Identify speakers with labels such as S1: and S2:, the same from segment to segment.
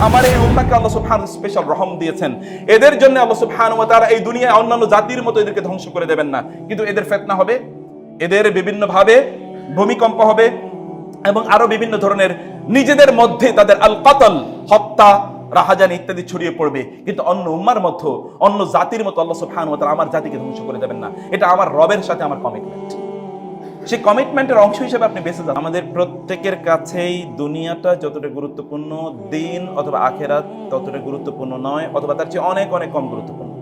S1: আমার এই উম্মাহকে আল্লাহ সুবহানাহু স্পেশাল রহম দিয়েছেন। এদের জন্য আল্লাহ সুবহানাহু ওয়া তাআলা এই দুনিয়ায় অন্যান্য জাতির মতো এদেরকে ধ্বংস করে দেবেন না, কিন্তু এদের ফিতনা হবে, এদের বিভিন্ন ভাবে ভূমিকম্প হবে এবং আরো বিভিন্ন ধরনের নিজেদের মধ্যে তাদের আল কাতল, হত্যা, রাহাজানি ইত্যাদি ছড়িয়ে পড়বে। কিন্তু অন্য উম্মার মতো, অন্য জাতির মতো আল্লাহ সুবহানাহু ওয়া তাআলা আমার জাতিকে ধ্বংস করে দেবেন না। এটা আমার রবের সাথে আমার কমিটমেন্ট। সেই কমিটমেন্টের অংশ হিসেবে আপনি বেঁচে যান। আমাদের প্রত্যেকের কাছেই দুনিয়াটা যতটা গুরুত্বপূর্ণ, দিন অথবা আখেরাত ততটা গুরুত্বপূর্ণ নয়, অথবা তার চেয়ে অনেক অনেক কম গুরুত্বপূর্ণ।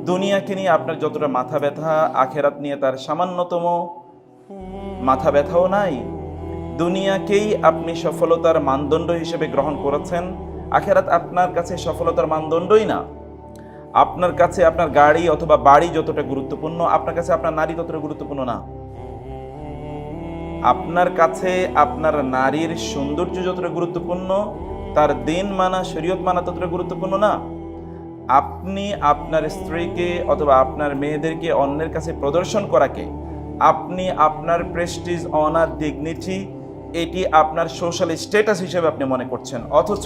S1: দুনিয়াকে নিয়ে আপনার যতটা মাথা ব্যথা, আখেরাত নিয়ে তার সামান্যতম মাথা ব্যথাও নাই। দুনিয়াকেই আপনি সফলতার মানদণ্ড হিসেবে গ্রহণ করেছেন, আখেরাত আপনার কাছে সফলতার মানদণ্ডই না। আপনার কাছে আপনার গাড়ি অথবা বাড়ি যতটা গুরুত্বপূর্ণ, আপনার কাছে আপনার নারী ততটা গুরুত্বপূর্ণ না। আপনার কাছে আপনার নারীর সৌন্দর্য যতটা গুরুত্বপূর্ণ, তার দিন মানা, শরীয়ত মানা ততটা গুরুত্বপূর্ণ না। আপনি আপনার স্ত্রীকে অথবা আপনার মেয়েদেরকে অন্যের কাছে প্রদর্শন করাকে আপনি আপনার প্রেস্টিজ, অনার, ডিগনিটি, এটি আপনার সোশ্যাল স্ট্যাটাস হিসেবে আপনি মনে করছেন, অথচ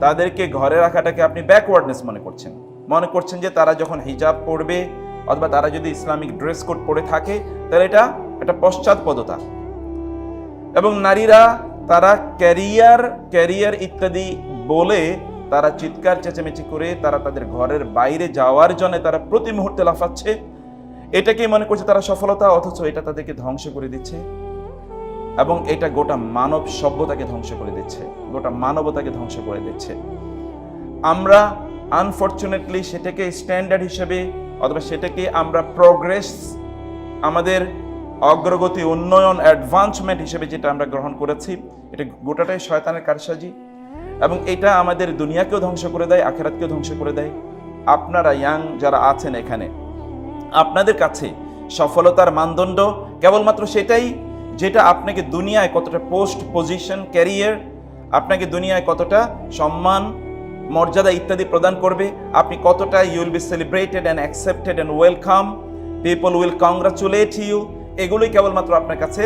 S1: তাদেরকে ঘরে রাখাটাকে আপনি ব্যাকওয়ার্ডনেস মনে করছেন যে তারা যখন হিজাব পরবে অথবা তারা যদি ইসলামিক ড্রেস কোড পরে থাকে তাহলে এটা একটা পশ্চাৎপদতা। এবং নারীরা তারা ক্যারিয়ার ইত্যাদি বলে তারা চিৎকার চেঁচামেচি করে তারা তাদের ঘরের বাইরে যাওয়ার জন্য তারা প্রতি মুহূর্তে লাফাচ্ছে, এটাকেই মনে করছে তারা সফলতা, অথচ এটা তাদেরকে ধ্বংস করে দিচ্ছে এবং এটা গোটা মানব সভ্যতাকে ধ্বংস করে দিচ্ছে, গোটা মানবতাকে ধ্বংস করে দিচ্ছে। আমরা আনফরচুনেটলি সেটাকে স্ট্যান্ডার্ড হিসেবে অথবা সেটাকে আমরা প্রোগ্রেস, আমাদের অগ্রগতি, উন্নয়ন, অ্যাডভান্সমেন্ট হিসেবে যেটা আমরা গ্রহণ করেছি, এটা গোটাটাই শয়তানের কারসাজি এবং এটা আমাদের দুনিয়াকেও ধ্বংস করে দেয়, আখিরাতকেও ধ্বংস করে দেয়। আপনারা ইয়াং যারা আছেন এখানে, আপনাদের কাছে সফলতার মানদণ্ড কেবলমাত্র সেটাই যেটা আপনাকে দুনিয়ায় কতটা পোস্ট, পজিশন, ক্যারিয়ার, আপনাকে দুনিয়ায় কতটা সম্মান, মর্যাদা ইত্যাদি প্রদান করবে, আপনি কতটা you will be celebrated and accepted and welcome, people will congratulate you, এগুলোই কেবলমাত্র আপনার কাছে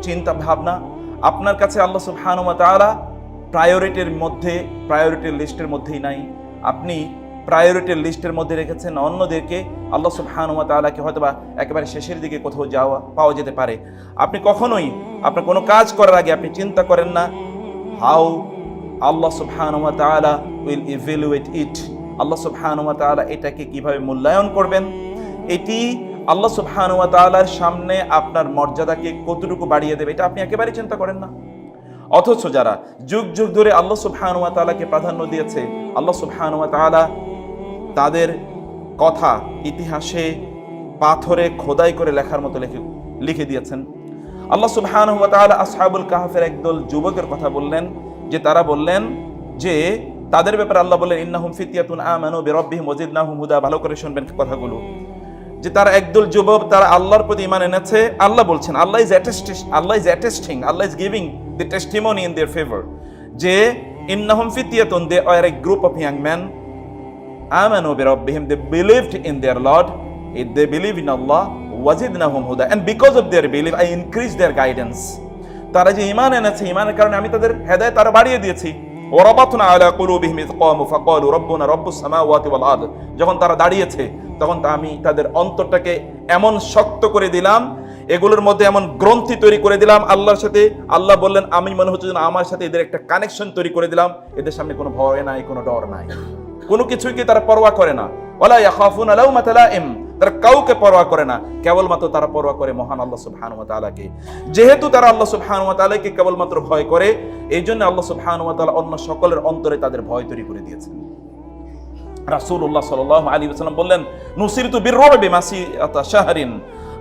S1: চিন্তা ভাবনা। আপনার কাছে আল্লাহ সুবহানাহু ওয়া তাআলা প্রায়োরিটির লিস্টের মধ্যেই নাই। আপনি প্রায়োরিটির লিস্টের মধ্যে রেখেছেন অন্যদেরকে, আল্লাহ সুবহানাহু ওয়া তাআলাকে হয়তোবা একেবারে শেষের দিকে কোথাও পাওয়া যেতে পারে। আপনি কখনোই আপনার কোনো কাজ করার আগে আপনি চিন্তা করেন না হাউ আল্লাহ সুবহানাহু ওয়া তাআলা উইল ইভ্যালুয়েট ইট, আল্লাহ সুবহানাহু ওয়া তাআলা এটাকে কিভাবে মূল্যায়ন করবেন, এটি আল্লাহ সুবহানাহু ওয়া তাআলার সামনে আপনার মর্যাদাকে কতটুকু বাড়িয়ে দেবে, এটা আপনি একেবারে চিন্তা করেন না। অথচ যারা যুগ যুগ ধরে আল্লাহ সুবহানাহু ওয়া তাআলাকে প্রাধান্য দিয়েছে, আল্লাহ সুবহানাহু ওয়া তাআলা তাদের কথা ইতিহাসে পাথরে খোদাই করে লেখার মতো লিখে দিয়েছেন। আল্লাহ সুবহানাহু ওয়া তাআলা আসহাবুল কাহফের একদল যুবকের কথা বললেন, যে তারা বললেন যে তাদের ব্যাপারে আল্লাহ বললেন ইন্নাহুম ফিতয়াতুন আমানু বিরাব্বিহিম ওয়াজিদনাহুম হুদা। ভালো করে শুনবেন কথাগুলো, যে তারা একদল যুবক, তারা আল্লাহর প্রতি ঈমান এনেছে। আল্লাহ বলছেন, Allah is giving the testimony in their favor, যে innahum fityatun, they are a group of young men, amanu bi rabbihim, they believed in their Lord, they believe in Allah, wazidnahum huda, and because of their belief I increased their guidance. তারা যে ঈমান এনেছে, ঈমানের কারণে আমি তাদের হেদায়েত আরো বাড়িয়ে দিয়েছি। ওয়া রাবাতনা আলা কুলুবিহিম ইয ক্বামু ফাকালু রাব্বুনা রাব্বুস সামাওয়াতি ওয়াল আরদ, যখন তারা দাঁড়িয়েছে তখন আমি তাদের অন্তরটাকে এমন শক্ত করে দিলাম, এগুলোর মধ্যে এমন গ্রন্থি তৈরি করে দিলাম আল্লাহর সাথে। আল্লাহ বললেন আমি মনে হচ্ছে যেন আমার সাথে এদের একটা কানেকশন তৈরি করে দিলাম, এদের সামনে কোনো ভয় নাই, কোনো ডর নাই, কোনো কিছুই কি তারা পরোয়া করে না। ওয়ালা ইয়াখাফুনা লাউমাতা লাইম, তারা কাউকে পরোয়া করে না, কেবলমাত্র তারা পরোয়া করে মহান আল্লাহ সুবহানাহু ওয়া তাআলাকে। যেহেতু তারা আল্লাহ সুবহানাহু ওয়া তাআলাকে কেবলমাত্র ভয় করে, এই জন্য আল্লাহ সুবহানাহু ওয়া তাআলা অন্য সকলের অন্তরে তাদের ভয় তৈরি করে দিয়েছেন। রাসূলুল্লাহ সাল্লাল্লাহু আলাইহি ওয়াসাল্লাম বললেন নুসিরতু বিররুবি মাসিরাতা শাহরিন,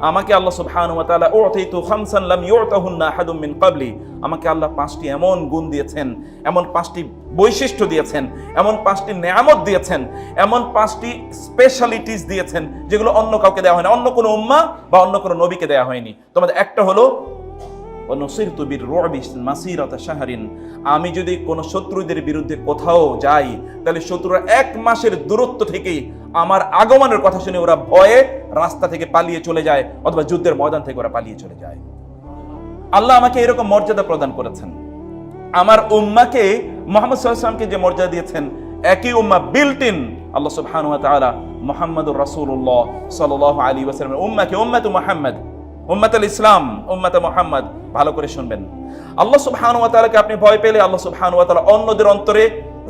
S1: আমাকে আল্লাহ সুবহানাহু ওয়া তাআলা উতিতু খামসান লাম ইউতাহুন্না আহাদুম মিন ক্বাবলি, আমাকে আল্লাহ 5টি এমন গুণ দিয়েছেন, এমন 5টি বৈশিষ্ট্য দিয়েছেন, এমন 5টি নেয়ামত দিয়েছেন, এমন 5টি স্পেশালিটিস দিয়েছেন যেগুলো অন্য কাউকে দেওয়া হয়নি, অন্য কোনো উম্মাহ বা অন্য কোনো নবীকে দেওয়া হয়নি। তোমাদের একটা হলো নুসিরতু বিররুবি মাসিরাতা শাহরিন, আমি যদি কোনো শত্রুদের বিরুদ্ধে কোথাও যাই তাহলে শত্রুরা 1 মাসের দূরত্ব থেকেই আমার আগমনের কথা শুনে ওরা ভয়ে রাস্তা থেকে পালিয়ে চলে যায় অথবা যুদ্ধের ময়দান থেকে ওরা পালিয়ে চলে যায়। আল্লাহ আমাকে এরকম মর্যাদা প্রদান করেছেন। আমার উম্মাহকে মুহাম্মদ সাল্লাল্লাহু আলাইহি ওয়াসাল্লামকে যে মর্যাদা দিয়েছেন, একই উম্মাহ বিল্ট ইন আল্লাহ সুবহানাহু ওয়া তাআলা মুহাম্মাদুর রাসূলুল্লাহ সাল্লাল্লাহু আলাইহি ওয়াসাল্লামের উম্মাহকে উম্মাতু মুহাম্মদ, উম্মাতুল ইসলাম, উম্মাতে মুহাম্মদ ভালো করে শুনবেন। আল্লাহ সুবহানাহু ওয়া তাআলাকে আপনি ভয় পেলে আল্লাহ সুবহানাহু ওয়া তাআলা অন্যদের অন্তরে,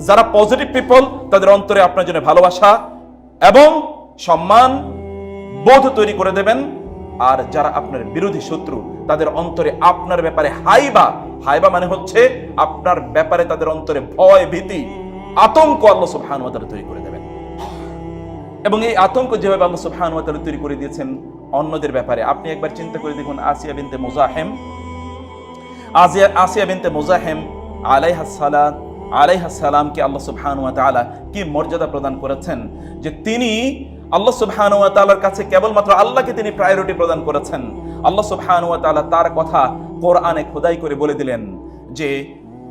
S1: যারা পজিটিভ পিপল তাদের অন্তরে আপনার জন্য ভালোবাসা এবং সম্মান বোধ তৈরি করে দেবেন। আর যারা আপনার বিরোধী শত্রু তাদের অন্তরে আপনার ব্যাপারে হাইবা, হাইবা মানে হচ্ছে আপনার ব্যাপারে তাদের অন্তরে ভয়, ভীতি, আতঙ্ক আল্লাহ সুবহানাহু ওয়া তাআলা তৈরি করে দেবেন। এবং এই আতঙ্ক যেভাবে আল্লাহ সুবহানাহু ওয়া তাআলা তৈরি করে দিয়েছেন অন্যদের ব্যাপারে, আপনি একবার চিন্তা করে দেখুন আসিয়া বিনতে মুজাহিম আলাইহাস সালামকে আল্লাহ সুবহানাহু ওয়া তাআলা কি মর্যাদা প্রদান করেছেন, যে তিনি আল্লাহ সুবহানাহু ওয়া তাআলার কাছে কেবলমাত্র আল্লাহকে তিনি প্রায়োরিটি প্রদান করেছেন। আল্লাহ সুবহানাহু ওয়া তাআলা তার কথা কোরআনে খোদাই করে বলে দিলেন যে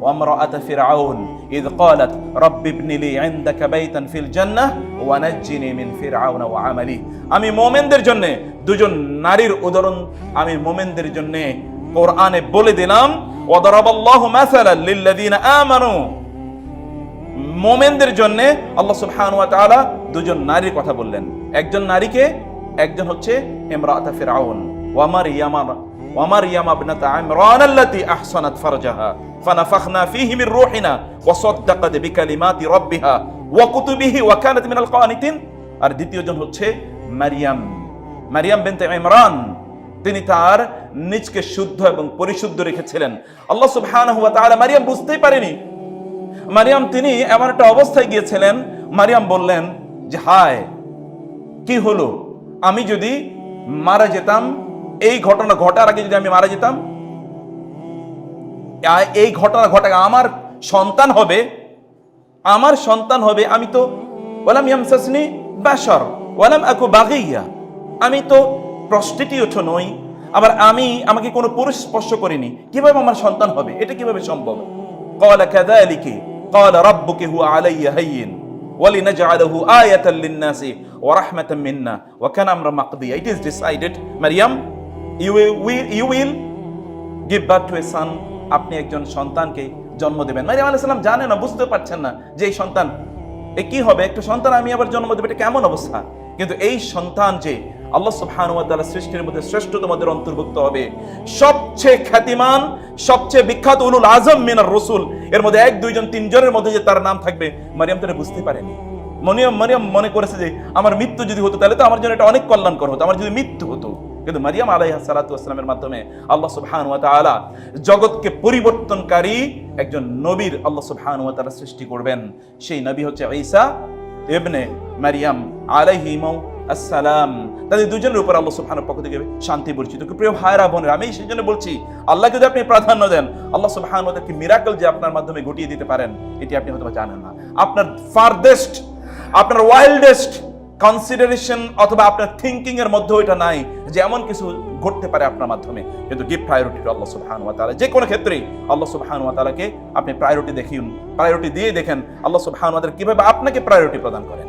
S1: ওয়ামরাআত ফিরআউন ইয ক্বালাত রাব্বি ইবনি লি ইনদাকা বাইতান ফিল জান্নাহ ওয়া নাজ্জিনি মিন ফিরআউন ওয়া আমালি। আমি মুমিনদের জন্য দুজন নারীর উদাহরণ আমি মুমিনদের জন্য কোরআনে বলে দিলাম। ওয়া দারাবাল্লাহু মাসালান লিল্লাযিনা আমানু, মুমিনদের জন্য আল্লাহ সুবহানাহু ওয়া তাআলা দুজন নারীর কথা বললেন। একজন নারীকে, একজন হচ্ছে ইমরাআত ফিরআউন ওয়া মারইয়াম ইবনাত ইমরান আল্লাতী আহসানাত ফারজাহা ফানাফাখনা ফীহি মির রূহিনা ওয়া সাদ্দাকাত বিকালিমাতি রাব্বিহা ওয়া কুতুবিহি ওয়া কানাত মিনাল কানিতিন। আর দ্বিতীয়জন হচ্ছে মারইয়াম বিনতে ইমরান, তিনি তার নিজকে শুদ্ধ এবং পরিশুদ্ধ রেখেছিলেন। আল্লাহ সুবহানাহু ওয়া তাআলা মারইয়াম বুঝতেই পারেনি। মারইয়াম তিনি এমন একটা অবস্থায় গিয়েছিলেন, মারইয়াম বললেন যে হায় কি হলো, আমি যদি মারা যেতাম, এই ঘটনা ঘটার আগে যদি আমি মারা যেতাম, এই ঘটনা ঘটা আমার সন্তান হবে, আমি তো ওয়ালাম ইয়ামসাসনি বাশার ওয়ালাম আকু বাগিয়া, আমি তো প্রস্টিটিউট নই, আবার আমাকে কোনো পুরুষ স্পর্শ করেনি, কিভাবে আমার সন্তান হবে, এটা কিভাবে সম্ভব? ক্বালা কাযালিকি ক্বালা রাব্বুকি হুয়া আলাইয়া হাইয়িন ওয়ালিনাজআলাহু আয়াতাল লিন-নাসি ওয়া রাহমাতাম মিন্না ওয়া কানা আমরুন মাকদিয়া। It is decided Maryam, you will give birth to a son, আপনি একজন সন্তানকে জন্ম দেবেন। মারইয়াম আলাইহিস সালাম জানেন না, বুঝতে পারছেন না যে এই সন্তান কি হবে, একটা সন্তান আমি আবার জন্ম দেব, এটা কেমন অবস্থা। কিন্তু এই সন্তান যে আল্লাহ সুবহানাহু ওয়া তাআলা সৃষ্টির মধ্যে শ্রেষ্ঠতমদের অন্তর্ভুক্ত হবে, সবচেয়ে খ্যাতিমান, সবচেয়ে বিখ্যাত উলুল আযম মিনার রাসূল, এর মধ্যে 1 2 জন 3 জনের মধ্যে যে তার নাম থাকবে, মারইয়াম তো বুঝতে পারেনি। মারইয়াম মনে করেছে যে আমার মৃত্যু যদি হতো তাহলে তো আমার জন্য এটা অনেক কল্যাণকর হতো, আমার যদি মৃত্যু হতো। কিন্তু মারইয়াম আলাইহিস সালাতু ওয়াস সালামের মাধ্যমে আল্লাহ সুবহানাহু ওয়া তাআলা জগৎকে পরিবর্তনকারী একজন নবীর আল্লাহ সুবহানাহু ওয়া তাআলা সৃষ্টি করবেন। সেই নবী হচ্ছে ঈসা ইবনে মারইয়াম আলাইহিমু আসসালাম। তাদের দুজনের উপর আল্লাহ সুবহানাহু পক্ষ থেকে শান্তি বর্ষিত। প্রিয় ভাইরা বোনেরা, আমি সেই জন্য বলছি, আল্লাহকে যদি আপনি প্রাধান্য দেন, আল্লাহ সুবহানাহু ওয়া তাআলা কি মিরাকল যে আপনার মাধ্যমে ঘটিয়ে দিতে পারেন, এটি আপনি হয়তো জানেন না। আপনার ফারদেস্ট, আপনার ওয়াইল্ডেস্ট কনসিডারেশন অথবা আপনার থিঙ্কিং এর মধ্যে এটা নাই যে এমন কিছু ঘটতে পারে আপনার মাধ্যমে। কিন্তু গিভ প্রায়োরিটি টু আল্লাহ সুবহানাহু ওয়া তাআলা। যে কোনো ক্ষেত্রেই আল্লাহ সুবহানাহু ওয়া তাআলাকে আপনি প্রায়োরিটি প্রায়োরিটি দিয়ে দেখেন আল্লাহ সুবহানাহু ওয়া তাআলা কিভাবে আপনাকে প্রায়োরিটি প্রদান করেন।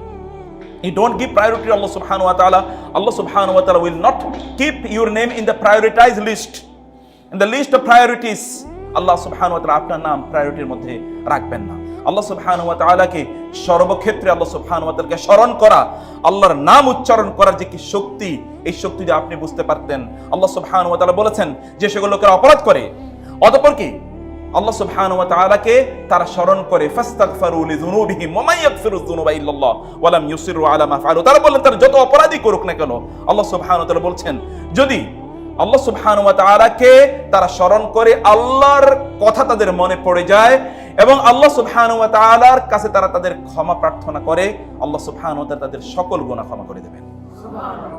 S1: You don't give priority to Allah subhanahu wa ta'ala, Allah subhanahu wa ta'ala will not keep your name in the prioritized list, in the list of priorities. Allah subhanahu wa ta'ala আপনার নাম প্রায়োরিটির মধ্যে রাখবেন না। আল্লাহ সুবহানাহু ওয়া তাআলাকে সর্বক্ষেত্রে আল্লাহ সুবহানাহু ওয়া তাআলাকে স্মরণ করা, আল্লাহর নাম উচ্চারণ করার যে কি শক্তি, এই শক্তি যদি আপনি বুঝতে পারতেন। আল্লাহ সুবহানাহু ওয়া তাআলা বলেছেন যে সকল লোকেরা অপরাধ করে, অতঃপর কি আল্লাহ সুবহানাহু ওয়া তাআলাকে তারা স্মরণ করে, ফাস্তাগফিরু লিযুনুবিহিম ওয়া মান ইয়াগফিরুয যুনুবা ইল্লাল্লাহ ওয়া লাম ইউসিরু আলা মা ফাআলু। তারা বললেন তারা যত অপরাধী করুক না কেন, আল্লাহ সুবহানাহু ওয়া তাআলা বলছেন যদি আল্লাহ সুবহানাহু ওয়া তাআলাকে তারা স্মরণ করে, আল্লাহর কথা তাদের মনে পড়ে যায় এবং আল্লাহ সুবহানাহু ওয়া তাআলার কাছে তারা তাদের ক্ষমা প্রার্থনা করে, আল্লাহ সুবহানাহু ওয়া তাআলা তাদের সকল গুনাহ ক্ষমা করে দেবেন।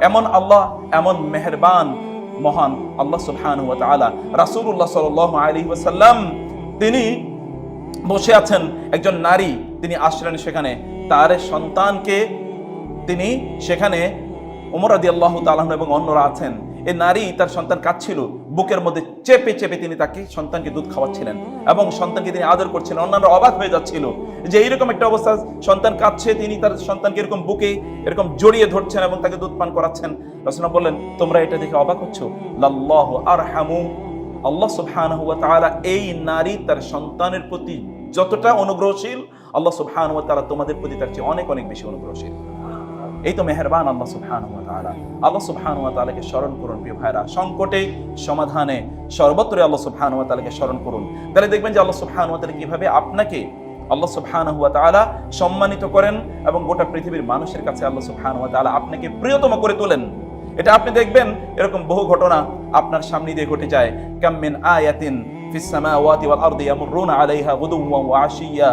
S1: এমন আল্লাহ, এমন মেহেরবান মহান আল্লাহ সুবহানাহু ওয়া তাআলা। রাসূলুল্লাহ সাল্লাল্লাহু আলাইহি ওয়াসাল্লাম তিনি বসে আছেন, একজন নারী তিনি আসলেন সেখানে, তার সন্তানকে তিনি সেখানে, ওমর রাদিয়াল্লাহু তাআলা এবং অন্যরা আছেন, এই নারী তার সন্তান কাঁদছিল, বুকের মধ্যে চেপে চেপে তিনি তাকে সন্তানকে দুধ খাওয়াচ্ছিলেন এবং সন্তানকে তিনি আদর করছিলেন। অন্যান্য অবাক হয়ে যাচ্ছিল যে এইরকম একটা অবস্থা, সন্তান কাঁদছে, তিনি তার সন্তানকে এরকম বুকে এরকম জড়িয়ে ধরছেন এবং তাকে দুধ পান করাচ্ছেন। রাসূলুল্লাহ বললেন তোমরা এটা দেখে অবাক হচ্ছ? লাল্লাহু আরহামু, আল্লাহ সুবহানাহু ওয়া তাআলা এই নারী তার সন্তানের প্রতি যতটা অনুগ্রহশীল, আল্লাহ সুবহানাহু ওয়া তাআলা তোমাদের প্রতি তার চেয়ে অনেক অনেক বেশি অনুগ্রহশীল। এই তো মেহেরবান আল্লাহ সুবহানাহু ওয়া তাআলা। আল্লাহ সুবহানাহু ওয়া তাআলাকে স্মরণ করুন প্রিয় ভাইরা, সংকটে সমাধানে সর্বত্র আল্লাহ সুবহানাহু ওয়া তাআলাকে স্মরণ করুন। তাহলে দেখবেন যে আল্লাহ সুবহানাহু ওয়া তাআলা কিভাবে আপনাকে আল্লাহ সুবহানাহু ওয়া তাআলা সম্মানিত করেন এবং গোটা পৃথিবীর মানুষের কাছে আল্লাহ সুবহানাহু ওয়া তাআলা আপনাকে প্রিয়তম করে তোলেন। এটা আপনি দেখবেন এরকম বহু ঘটনা আপনার সামনে দিয়ে ঘটে যায়। কাম মিন আয়াতিন ফিস সামাওয়াতি ওয়াল আরদি ইয়ামুরুনা আলাইহা গুদুওয়ান ওয়া আশিয়্যা।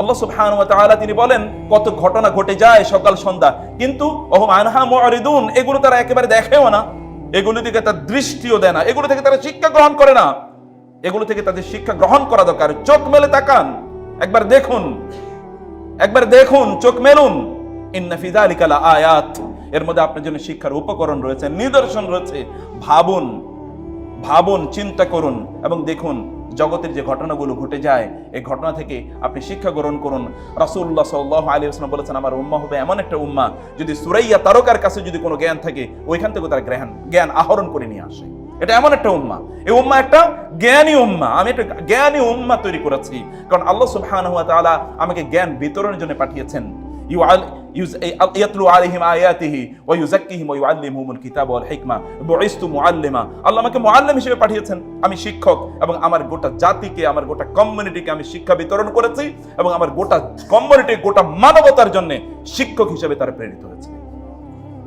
S1: আল্লাহ সুবহানাহু ওয়া তাআলা তিনি বলেন কত ঘটনা ঘটে যায় সকাল সন্ধ্যা, কিন্তু ওহুম আনহা মুআরিদুন, এগুলো তারা একেবারে দেখেও না, এগুলো থেকে তার দৃষ্টিও দেয় না, এগুলো থেকে তারা শিক্ষা গ্রহণ করে না। এগুলো থেকে তাদের শিক্ষা গ্রহণ করা দরকার। চোখ মেলে তাকান, একবার দেখুন, একবার দেখুন, চোখ মেলুন। ইন্না ফি যালিকা লাআয়াত, এর মধ্যে আপনার জন্য শিক্ষার উপকরণ রয়েছে, নিদর্শন রয়েছে। ভাবুন, ভাবুন, চিন্তা করুন এবং দেখুন জগতের যে ঘটনাগুলো ঘটে যায় এই ঘটনা থেকে আপনি শিক্ষা গ্রহণ করুন। রাসূলুল্লাহ সাল্লাল্লাহু আলাইহি ওয়াসাল্লাম বলেছেন, আমার উম্মাহ হবে এমন একটা উম্মাহ, যদি সুরাইয়া তারকার কাছে যদি কোনো জ্ঞান থাকে ওইখান থেকে তারা জ্ঞান আহরণ করে নিয়ে আসে। এটা এমন একটা উম্মাহ, এই উম্মাহ একটা জ্ঞানী উম্মাহ। আমি একটা জ্ঞানী উম্মাহ তৈরি করেছি, কারণ আল্লাহ সুবহানাহু ওয়া তাআলা আমাকে জ্ঞান বিতরণের জন্য পাঠিয়েছেন। ইয়াতলু আলাইহিম আয়াতিহি ওয়া ইউযাক্কিহিম ওয়া ইউআল্লিমুহুমুল কিতাব ওয়াল হিকমা বুইসতু মুআল্লিমা। আল্লাহ আমাকে মুআল্লিম হিসেবে পাঠিয়েছেন, আমি শিক্ষক, এবং আমার গোটা জাতিকে, আমার গোটা কমিউনিটিকে আমি শিক্ষা বিতরণ করেছি এবং আমার গোটা কমিউনিটি, গোটা মানবতার জন্য শিক্ষক হিসেবে তারা প্রেরিত হয়েছে।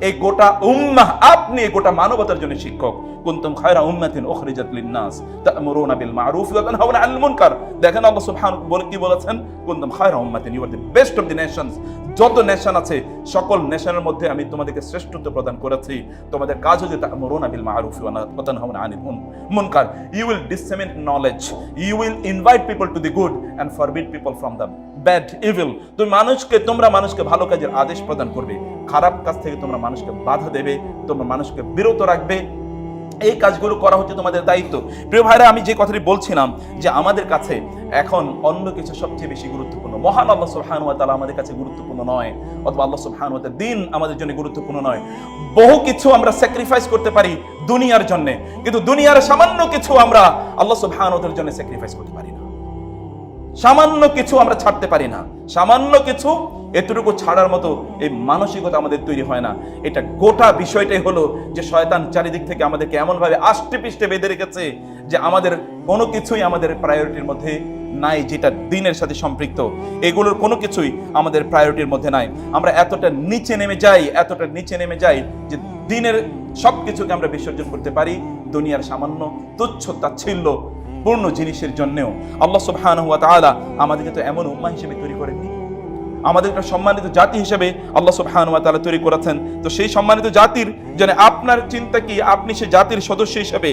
S1: এই গোটা উম্মাহ, আপনি গোটা মানবতার জন্য শিক্ষক। কুনতুম খায়রা উম্মাতিন উখরিজাত লিন-নাস তা'মুরুনা বিল মা'রুফ ওয়া তানহাউনা আনিল মুনকার। দেখেন আল্লাহ সুবহানাহু বলে কি বলেছেন, কুনতুম খায়রা উম্মাতিন, you are the best of the nations. যত নেশন আছে সকল নেশনের মধ্যে আমি তোমাদেরকে শ্রেষ্ঠত্ব প্রদান করেছি। তোমাদের কাজ হচ্ছে তা'মুরুনা বিল মা'রুফ ওয়া তানহাউনা আনিল মুনকার। You will disseminate knowledge, you will invite people to the good and forbid people from the bad evil. তোমরা মানুষকে ভালো কাজের আদেশ প্রদান করবে, খারাপ কাজ থেকে তোমরা মানুষকে বাধা দেবে, তোমরা মানুষকে বিরত রাখবে। এই কাজগুলো করা হচ্ছে তোমাদের দায়িত্ব। প্রিয় ভাইরা, আমি যে কথাটি বলছিলাম যে আমাদের কাছে এখন অন্য কিছু সবচেয়ে বেশি গুরুত্বপূর্ণ। মহান আল্লাহ সুবহানাহু ওয়া তাআলা আমাদের কাছে গুরুত্বপূর্ণ নয়, অথবা আল্লাহ সুবহানাহু ওয়া তাআলার দ্বীন আমাদের জন্য গুরুত্বপূর্ণ নয়। বহু কিছু আমরা স্যাক্রিফাইস করতে পারি দুনিয়ার জন্য, কিন্তু দুনিয়ার সামান্য কিছু আমরা আল্লাহ সুবহানাহু ওয়া তাআলার জন্য স্যাক্রিফাইস করতে পারি না। সামান্য কিছু আমরা ছাড়তে পারি না, সামান্য কিছু, এতটুকু ছাড়ার মতো এই মানসিকতা আমাদের তৈরি হয় না। এটা গোটা বিষয়টাই হলো যে শয়তান চারিদিক থেকে আমাদেরকে এমন ভাবে আষ্টে পিষ্টে বেঁধে রেখেছে যে আমাদের কোনো কিছুই আমাদের প্রায়োরিটির মধ্যে নাই, যেটা দ্বীনের সাথে সম্পৃক্ত। এগুলোর কোনো কিছুই আমাদের প্রায়োরিটির মধ্যে নাই। আমরা এতটা নিচে নেমে যাই যে দ্বীনের সবকিছুকে আমরা বিসর্জন করতে পারি দুনিয়ার সামান্য তুচ্ছ তাচ্ছিল্য পূর্ণ জিনিসের জন্যও। আল্লাহ সুবহানাহু ওয়া তাআলা আমাদেরকে তো এমন উম্মাহ হিসেবে তৈরি করেননি, আমাদের একটা সম্মানিত জাতি হিসেবে আল্লাহ সুবহানাহু ওয়া তাআলা তৈরি করেছেন। তো সেই সম্মানিত জাতির জন্য আপনার চিন্তা কি? আপনি সেই জাতির সদস্য হিসেবে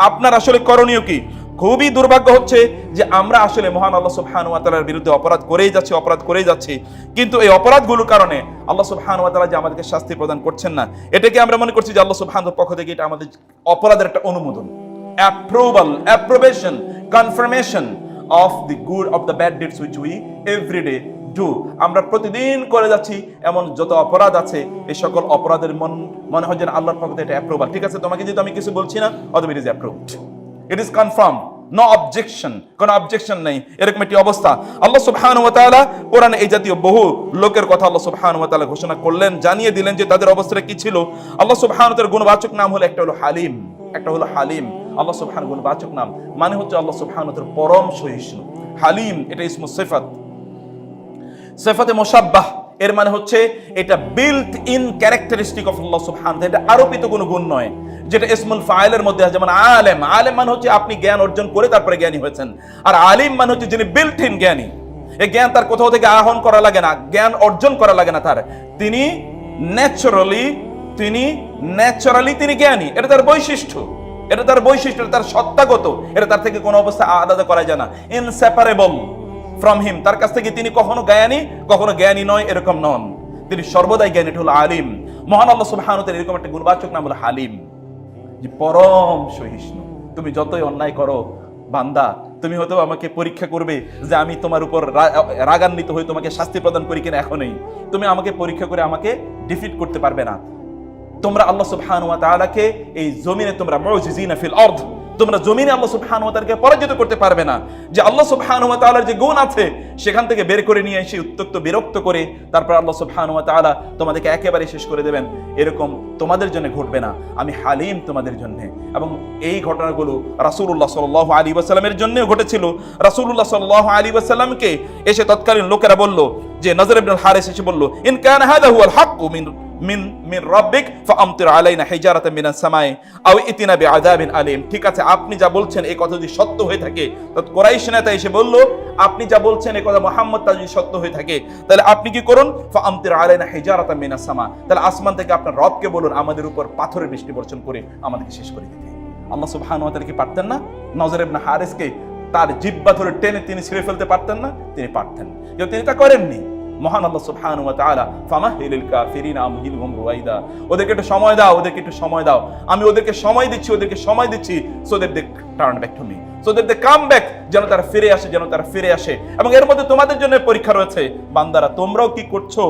S1: আপনার আসলে করণীয় কি? খুবই দুর্ভাগ্য হচ্ছে যে আমরা আসলে মহান আল্লাহ সুবহানাহু ওয়া তাআলার বিরুদ্ধে অপরাধ করেই যাচ্ছি, কিন্তু এই অপরাধগুলোর কারণে আল্লাহ সুবহানাহু ওয়া তাআলা যে আমাদেরকে শাস্তি প্রদান করছেন না, এটাকে আমরা মনে করছি যে আল্লাহ সুবহানাহুর পক্ষ থেকে এটা আমাদের অপরাধের একটা অনুমোদন, approbation, confirmation of the good of the bad deeds which we every day do. আমরা প্রতিদিন করে যাচ্ছি এমন যত অপরাধ আছে, এই সকল অপরাধের মনে হয় যেন আল্লাহর পক্ষ থেকে এটা অ্যাপ্রুভাল। ঠিক আছে, তোমাকে যেহেতু আমি কিছু বলছি না, অতএব it is approved, it is confirm, no objection, কোনো অবজেকশন নেই, এরকম একটি অবস্থা। আল্লাহ সুবহানাহু ওয়া তাআলা কোরআনে এই জাতীয় বহু লোকের কথা আল্লাহ সুবহানাহু ওয়া তাআলা ঘোষণা করলেন, জানিয়ে দিলেন যে তাদের অবস্থাটা কি ছিল। আল্লাহ সুবহানাহু ওয়া তাআলার গুণবাচক নাম হলো, একটা হলো হালিম, একটা হলো হালিম। আল্লাহ সুবহানাহু গুণবাচক নাম মানে হচ্ছে আল্লাহ সুবহানাহু ওয়া তাআলা পরম সহিষ্ণু। হালিম এটা ইসমু সিফাত, সিফাতে মুশাব্বাহ, এর মানে হচ্ছে এটা বিল্ট ইন ক্যারেক্টারিস্টিক অফ আল্লাহ সুবহানাহু ওয়া তাআলা, এটা আরোপিত কোনো গুণ নয়, যেটা ইসমুল ফাইলের মধ্যে আছে। যেমন আলেম, আলেম মানে হচ্ছে আপনি জ্ঞান অর্জন করে তারপরে জ্ঞানী হয়েছেন, আর আলিম মানে হচ্ছে যিনি বিল্ট ইন জ্ঞানী। এই জ্ঞান তার কোথাও থেকে আহরণ করা লাগে না, জ্ঞান অর্জন করা লাগে না তার, তিনি ন্যাচারালি তিনি জ্ঞানী। এটা তার বৈশিষ্ট্য, এটা তার সত্তাগত, এটা তার থেকে কোনো অবস্থা আলাদা করা যায় না, ইনসেপারেবল ফ্রম হিম। তার কাছ থেকে তিনি কখনো জ্ঞানী নয়, এরকম নন, তিনি সর্বদাই জ্ঞানী। এটা হলো আলিম। মহান আল্লাহ সুবহানাহু ওয়া তাআলা এরকম একটা গুণবাচক নাম হলো হালিম, যে পরম সহিষ্ণু। তুমি যতই অন্যায় করো বান্দা, তুমি হয়তো আমাকে পরীক্ষা করবে যে আমি তোমার উপর রাগান্বিত হয়ে তোমাকে শাস্তি প্রদান করি কিনা, এখনই তুমি আমাকে পরীক্ষা করে আমাকে ডিফিট করতে পারবে না। তোমরা আল্লাহ সুবহানাহু ওয়া তাআলাকে এই জমিনে তোমরা মুজিজিনা ফিল আরদ, তোমরা জমিনে আল্লাহ সুবহানাহু ওয়া তাআলাকে পরাজিত করতে পারবে না। যে আল্লাহ সুবহানাহু ওয়া তাআলার যে গুণ আছে সেখান থেকে বের করে নিয়ে এসে উত্তক্ত বিরক্ত করে তারপর আল্লাহ সুবহানাহু ওয়া তাআলা তোমাদেরকে একেবারে শেষ করে দেবেন, এরকম তোমাদের জন্য ঘটবে না। আমি হালিম তোমাদের জন্য। এবং এই ঘটনাগুলো রাসূলুল্লাহ সাল্লাল্লাহু আলাইহি ওয়াসাল্লামের জন্যও ঘটেছিল। রাসূলুল্লাহ সাল্লাল্লাহু আলাইহি ওয়াসাল্লামকে এসে তৎকালীন লোকেরা বলল, যে নজর ইবনে হারিস এসে বলল, ইন কানা হাযা হুয়াল হাক্কু মিন রাব্বিক ফাআমতির আলাইনা হিজারাতাম মিনাস সামাই আও ইতিনা বিআযাবিন আলিম। ঠিক আছে, আপনি যা বলছেন এই কথা যদি সত্য হয়ে থাকে, তো কুরাইশ নেতা এসে বলল, আপনি যা বলছেন এই কথা মুহাম্মদ তা যদি সত্য হয়ে থাকে, তাহলে আপনি কি করুন, ফাআমতির আলাইনা হিজারাতাম মিনাস সামা, তাহলে আসমান থেকে আপনার রবকে বলুন আমাদের উপর পাথরের বৃষ্টি বর্ষণ করে আমাদেরকে শেষ করে দিতে। আল্লাহ সুবহানাহু ওয়া তাআলা কি পারতেন না নজর ইবনে হারিসকে তার জিহ্বা ধরে টেনে তিনি ছিঁড়ে ফেলতে পারতেন না? তিনি পারতেন, কিন্তু তিনি তা করেননি। মহান আল্লাহ সুবহানাহু ওয়া তাআলা ফামাহিলিল কাফিরিনা আমহিলহুম রুয়াইদা, ওদেরকে একটু সময় দাও, ওদেরকে একটু সময় দাও, আমি ওদেরকে সময় দিচ্ছি so that they turn back to me, so that they come back, যেন তারা ফিরে আসে। এবং এর মধ্যে তোমাদের জন্য পরীক্ষা রয়েছে। বান্দারা, তোমরাও কি করছো?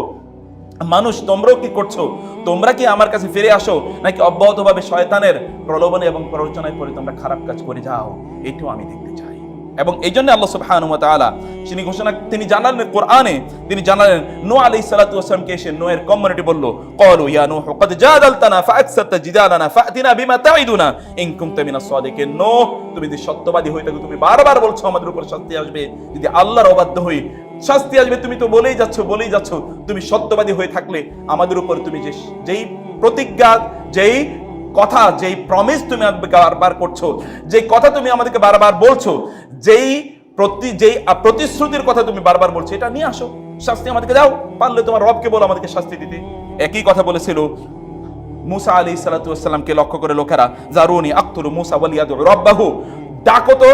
S1: মানুষ, তোমরাও কি করছো? তোমরা কি আমার কাছে ফিরে আসো, নাকি অব্যাহতভাবে শয়তানের প্রলোভনে এবং প্ররোচনায় পড়ে তোমরা খারাপ কাজ করে যাও? এটাও আমি দেখতে চাই। এবং এই জন্য আল্লাহ সুবহানাহু ওয়া তাআলা তিনি জানালেন কোরআনে, তিনি জানালেন নূহ আলাইহিস সালাতু ওয়াস সালামকে এসে নূহের কমিউনিটি বলল, ক্বালু ইয়া নূহ ক্বাদ জাদালতানা ফাআকসারতা জিদালানা ফাতিনা বিমা তাইদুনা ইন কুনতা মিনাস সাদিকিন। নূহ, তুমি যদি সত্যবাদী হয়ে থাকো, তুমি বারবার বলছো আমাদের উপর শাস্তি আসবে, যদি আল্লাহর অবাধ্য হই শাস্তি আসবে, তুমি তো বলেই যাচ্ছ। তুমি সত্যবাদী হয়ে থাকলে আমাদের উপর তুমি যেই প্রতিজ্ঞা, যেই কথা, যেই প্রমিস তুমি বারবার করছো, যেই কথা তুমি আমাদেরকে বারবার বলছো, যেই প্রতিশ্রুতির কথা তুমি বারবার বলছো, এটা নিয়ে আসো, শাস্তি আমাদেরকে দাও। পারলে তোমার রবকে বলো আমাদেরকে শাস্তি দিতে। একই কথা বলেছিল মূসা আলাইহিস সালাতু ওয়াস সালামকে লক্ষ্য করে লোকেরা, জারুনি আকতুলু মূসা ওয়ালিয়াদু রাব্বাহু, ডাকো তো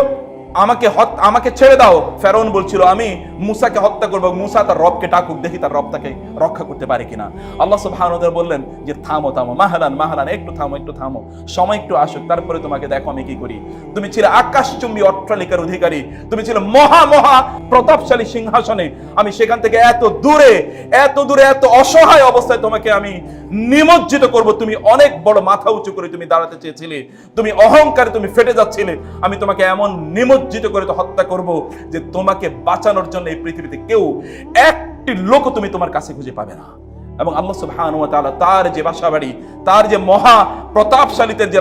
S1: আমাকে ছেড়ে দাও। ফেরাউন বলছিল আমি মূসাকে হত্যা করব, মূসা তার রবকে ডাকুক, দেখি তার রব তাকে রক্ষা করতে পারে কিনা। আল্লাহ সুবহানাহু ওয়া তাআলা বললেন যে থামো মাহালান, একটু থামো, সময় একটু আসুক, তারপরে তোমাকে দেখো আমি কি করি। তুমি ছিলে আকাশচুম্বী অট্টালিকার অধিকারী, তুমি ছিলে মহা প্রতাপশালী সিংহাসনে, আমি সেখান থেকে এত দূরে এত অসহায় অবস্থায় তোমাকে আমি নিমজ্জিত করব। তুমি অনেক বড় মাথা উঁচু করে তুমি দাঁড়াতে চেয়েছিলে, তুমি অহংকারে তুমি ফেটে যাচ্ছিলে, আমি তোমাকে এমন নিমজ্জিত করে তো হত্যা করব যে তোমাকে বাঁচানোর জন্য এই পৃথিবীতে কেউ একটি লোক তুমি তোমার কাছে খুঁজে পাবে না। এবং আল্লাহ সুবহানাহু ওয়া তাআলা তার যে বাসাবাড়ি, তার যে মহা প্রতাপশালীদের যে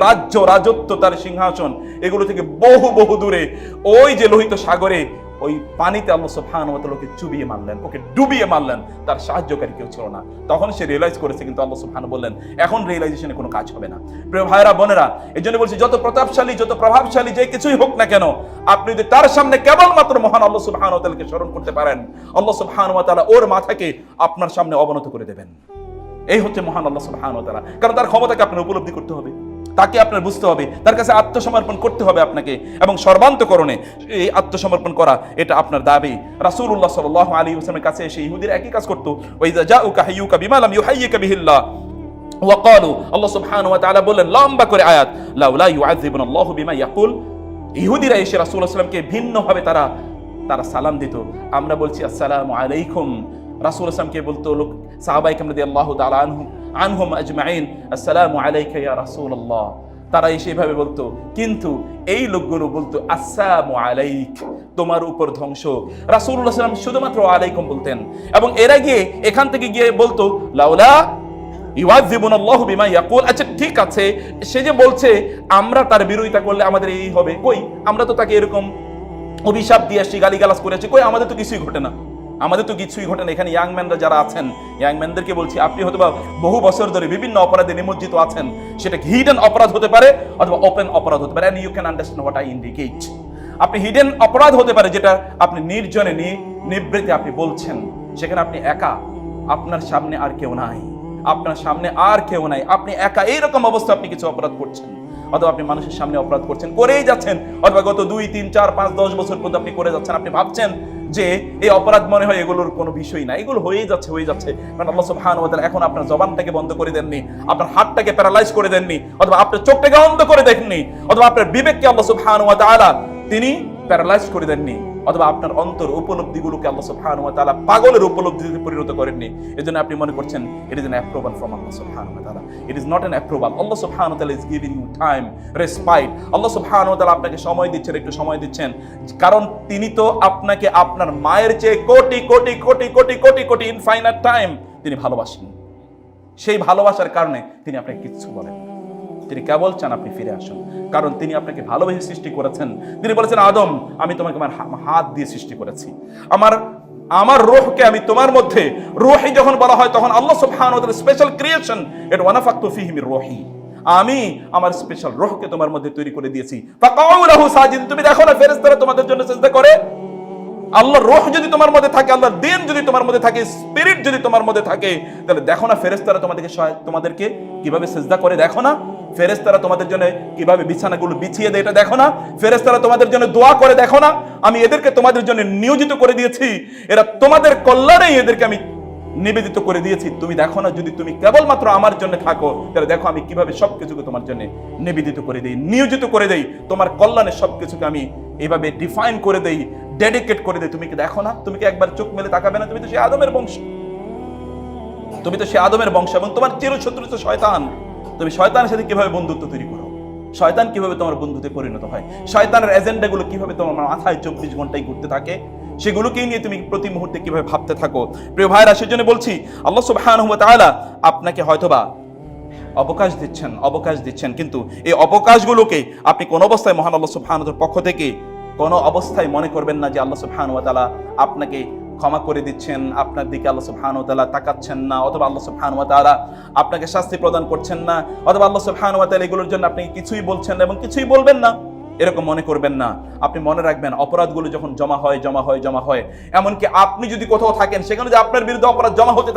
S1: রাজত্ব, তার সিংহাসন, এগুলো থেকে বহু দূরে ওই যে লোহিত সাগরে ওই পানিতে আল্লাহ সুবহানাহু ওয়া তাআলা ওকে চুবিয়ে মারলেন, ওকে ডুবিয়ে মারলেন, তার সাহায্যকারী কেউ ছিল না। তখন সে রিয়েলাইজ করেছে, কিন্তু আল্লাহ সুবহানাহু বললেন এখন রিয়েলাইজেশনে কোনো কাজ হবে না। প্রিয় ভাইরা বোনেরা, এই জন্য বলছি যত প্রতাপশালী, যত প্রভাবশালী যে কিছুই হোক না কেন, আপনি যদি তার সামনে কেবলমাত্র মহান আল্লাহ সুবহানাহু ওয়া তাআলাকে স্মরণ করতে পারেন, আল্লাহ সুবহানাহু ওয়া তাআলা ওর মাথাকে আপনার সামনে অবনত করে দেবেন। এই হচ্ছে মহান আল্লাহ সুবহানাহু ওয়া তাআলা। কারণ তার ক্ষমতাকে আপনার উপলব্ধি করতে হবে, তাকে আপনার বুঝতে হবে, তার কাছে আত্মসমর্পণ করতে হবে আপনাকে, এবং সর্বান্তকরণে এই আত্মসমর্পণ করা এটা আপনার দাবি। রাসূলুল্লাহ সাল্লাল্লাহু আলাইহি ওয়াসাল্লামের কাছে এসে ইহুদিরা একই কাজ করত। ওয়াইজা জাউকা হাইয়ুকা বিমা লাম ইউহাইয়িকা বিহিল্লাহ ওয়া ক্বালু, আল্লাহ সুবহানাহু ওয়া তাআলা বললেন লম্বা করে আয়াত, লাউলা ইউআযিবুনাল্লাহু বিমা ইয়াকুল। ইহুদিরা এসে রাসূলুল্লাহ সাল্লাল্লাহু আলাইহি ওয়াসাল্লামকে ভিন্নভাবে তারা সালাম দিত। আমরা বলছি আসসালামু আলাইকুম, রাসূলুল্লাহ সাল্লামকে বলতো লোক সাহাবায়ে কেরাম রাদিয়াল্লাহু তাআলা আনহুম আজমাইন আসসালামু আলাইকা ইয়া রাসূলুল্লাহ, তারা এসেভাবে বলতো। কিন্তু এই লোকগুলো বলতো আসসালামু আলাইক, তোমার উপর ধ্বংস। রাসূলুল্লাহ সাল্লাল্লাহু আলাইহি ওয়াসাল্লাম শুধুমাত্র আলাইকুম বলতেন, এবং এর আগে এখান থেকে গিয়ে বলতো লাউলা ইউআযিবুনাল্লাহু বিমা ইয়াকুল। আচ্ছা ঠিক আছে, সে যে বলছে আমরা তার বিরোধিতা করলে আমাদের এই হবে, কই আমরা তো তাকে এরকম অভিশাপ দিয়ে আসছি, গালিগালাজ করে আসছি, কই আমাদের তো কিছুই ঘটে না। এখানে ইয়াং ম্যানরা যারা আছেন, ইয়াং ম্যানদেরকে বলছি, আপনি হয়তো বহু বছর ধরে বিভিন্ন অপরাধে নিমজ্জিত আছেন, সেটা হিডেন অপরাধ হতে পারে অথবা ওপেন অপরাধ হতে পারে, and you can understand what I indicate। আপনি হিডেন অপরাধ হতে পারে যেটা আপনি নির্জনে নিবৃত্তে আপনি বলছেন, সেখানে আপনি একা, আপনার সামনে আর কেউ নাই, আপনি একা, এইরকম অবস্থা আপনি কিছু অপরাধ করছেন, অথবা আপনি মানুষের সামনে অপরাধ করছেন, করেই যাচ্ছেন, অথবা গত 2, 3, 4, 5, 10 বছর পর্যন্ত আপনি করে যাচ্ছেন। আপনি ভাবছেন যে এই অপরাধ মনে হয় এগুলোর কোনো বিষয় না, এগুলো হয়ে যাচ্ছে। কারণ আল্লাহ সুবহানাহু ওয়া তাআলা এখন আপনার জবানটাকে বন্ধ করে দেননি, আপনার হাতটাকে প্যারালাইজ করে দেননি, অথবা আপনার চোখটাকে অন্ধ করে দেননি, অথবা আপনার বিবেককে আল্লাহ সুবহানাহু ওয়া তাআলা তিনি প্যারালাইজ করে দেননি, অথবা আপনার অন্তর উপলব্ধিগুলোকে আল্লাহ সুবহানাহু ওয়া তাআলা পাগলের উপলব্ধিতে পরিণত করেননি। এজন্য আপনি মনে করছেন it is an approval from Allah subhanahu wa ta'ala. It is not an approval. Allah subhanahu wa ta'ala is giving you time, respite. Allah subhanahu wa ta'ala আপনাকে সময় দিচ্ছেন, একটু সময় দিচ্ছেন, কারণ তিনি তো আপনাকে আপনার মায়ের চেয়ে কোটি কোটি কোটি কোটি কোটি কোটি ইনফাইনাইট টাইম তিনি ভালোবাসেন। সেই ভালোবাসার কারণে তিনি আপনাকে কিচ্ছু বলেন না। তিনি কেবল চান আপনি ফিরে আসুন, কারণ তিনি আপনাকে ভালোবেসে সৃষ্টি করেছেন। তিনি বলেছেন, আদম, আমি তোমাকে আমার হাত দিয়ে সৃষ্টি করেছি, আমার রূহকে আমি তোমার মধ্যে, রূহি যখন বলা হয় তখন আল্লাহ সুবহানাহু ওয়া তাআলা স্পেশাল ক্রিয়েশন, এটা ওয়ানাফাকতু ফীহি মির রূহি, আমি আমার স্পেশাল রূহকে তোমার মধ্যে তৈরি করে দিয়েছি। ফাকাউ লাহু সাজিদিন, তুমি দেখো না ফেরেশতারা তোমাদের জন্য সিজদা করে। আল্লাহর রূহ যদি তোমার মধ্যে থাকে, আল্লাহর দ্বীন যদি তোমার মধ্যে থাকে, স্পিরিট যদি তোমার মধ্যে থাকে, তাহলে দেখো না ফেরেশতারা তোমাদেরকে কিভাবে সিজদা করে, দেখো না ফেরেশতারা তোমাদের জন্য কিভাবে বিছানাগুলো বিছিয়ে দেয়, এটা দেখো না ফেরেশতারা তোমাদের জন্য দোয়া করে, দেখো না আমি এদেরকে তোমাদের জন্য নিয়োজিত করে দিয়েছি, এরা তোমাদের কল্যাণেই এদেরকে আমি নিবেদিত করে দিয়েছি। তুমি দেখো না, যদি তুমি কেবলমাত্র আমার জন্য থাকো, তাহলে দেখো আমি কিভাবে সবকিছুকে তোমার জন্য নিবেদিত করে দেই, নিয়োজিত করে দেই, তোমার কল্যাণে সবকিছুকে আমি এইভাবে ডিফাইন করে দেই, ডেডিকেট করে দেই। তুমি কি দেখো না? তুমি কি একবার চোখ মেলে তাকাবে না? তুমি তো সেই আদমের বংশ, তুমি তো সেই আদমের বংশ, এবং তোমার চিরশত্রু তো শয়তান। তুমি শয়তানের সাথে কিভাবে বন্ধুত্ব তৈরি করো, শয়তান কিভাবে তোমার বন্ধুতে পরিণত হয়, শয়তানের এজেন্ডাগুলো কিভাবে তোমার মাথায় 24 ঘন্টায় ঘুরতে থাকে, সেগুলোকেই নিয়ে তুমি প্রতি মুহূর্তে কিভাবে ভাবতে থাকো। প্রিয় ভাইরা, সেজন্য বলছি আল্লাহ সুবহানাহু ওয়া তাআলা আপনাকে হয়তোবা অবকাশ দিচ্ছেন, কিন্তু এই অবকাশগুলোকে আপনি কোন অবস্থায় মহান আল্লাহ সুবহানাহু ওয়া তাআলার পক্ষ থেকে কোন অবস্থায় মনে করবেন না যে আল্লাহ সুবহানাহু ওয়া তাআলা আপনাকে ক্ষমা করে দিচ্ছেন, আপনার দিকে আল্লাহ সুবহানাহু ওয়া তাআলা তাকাচ্ছেন না, অথবা আল্লাহ সুবহানাহু ওয়া তাআলা আপনাকে শাস্তি প্রদান করছেন না, অথবা আল্লাহ সুবহানাহু ওয়া তাআলা এগুলোর জন্য আপনি কিছুই বলছেন না এবং কিছুই বলবেন না, এরকম মনে করবেন না। আপনি মনে রাখবেন, অপরাধগুলো যখন জমা হয়, এমনকি আপনি যদি কোথাও থাকেন সেখানে যে আপনার বিরুদ্ধে অপরাধ জমা হতে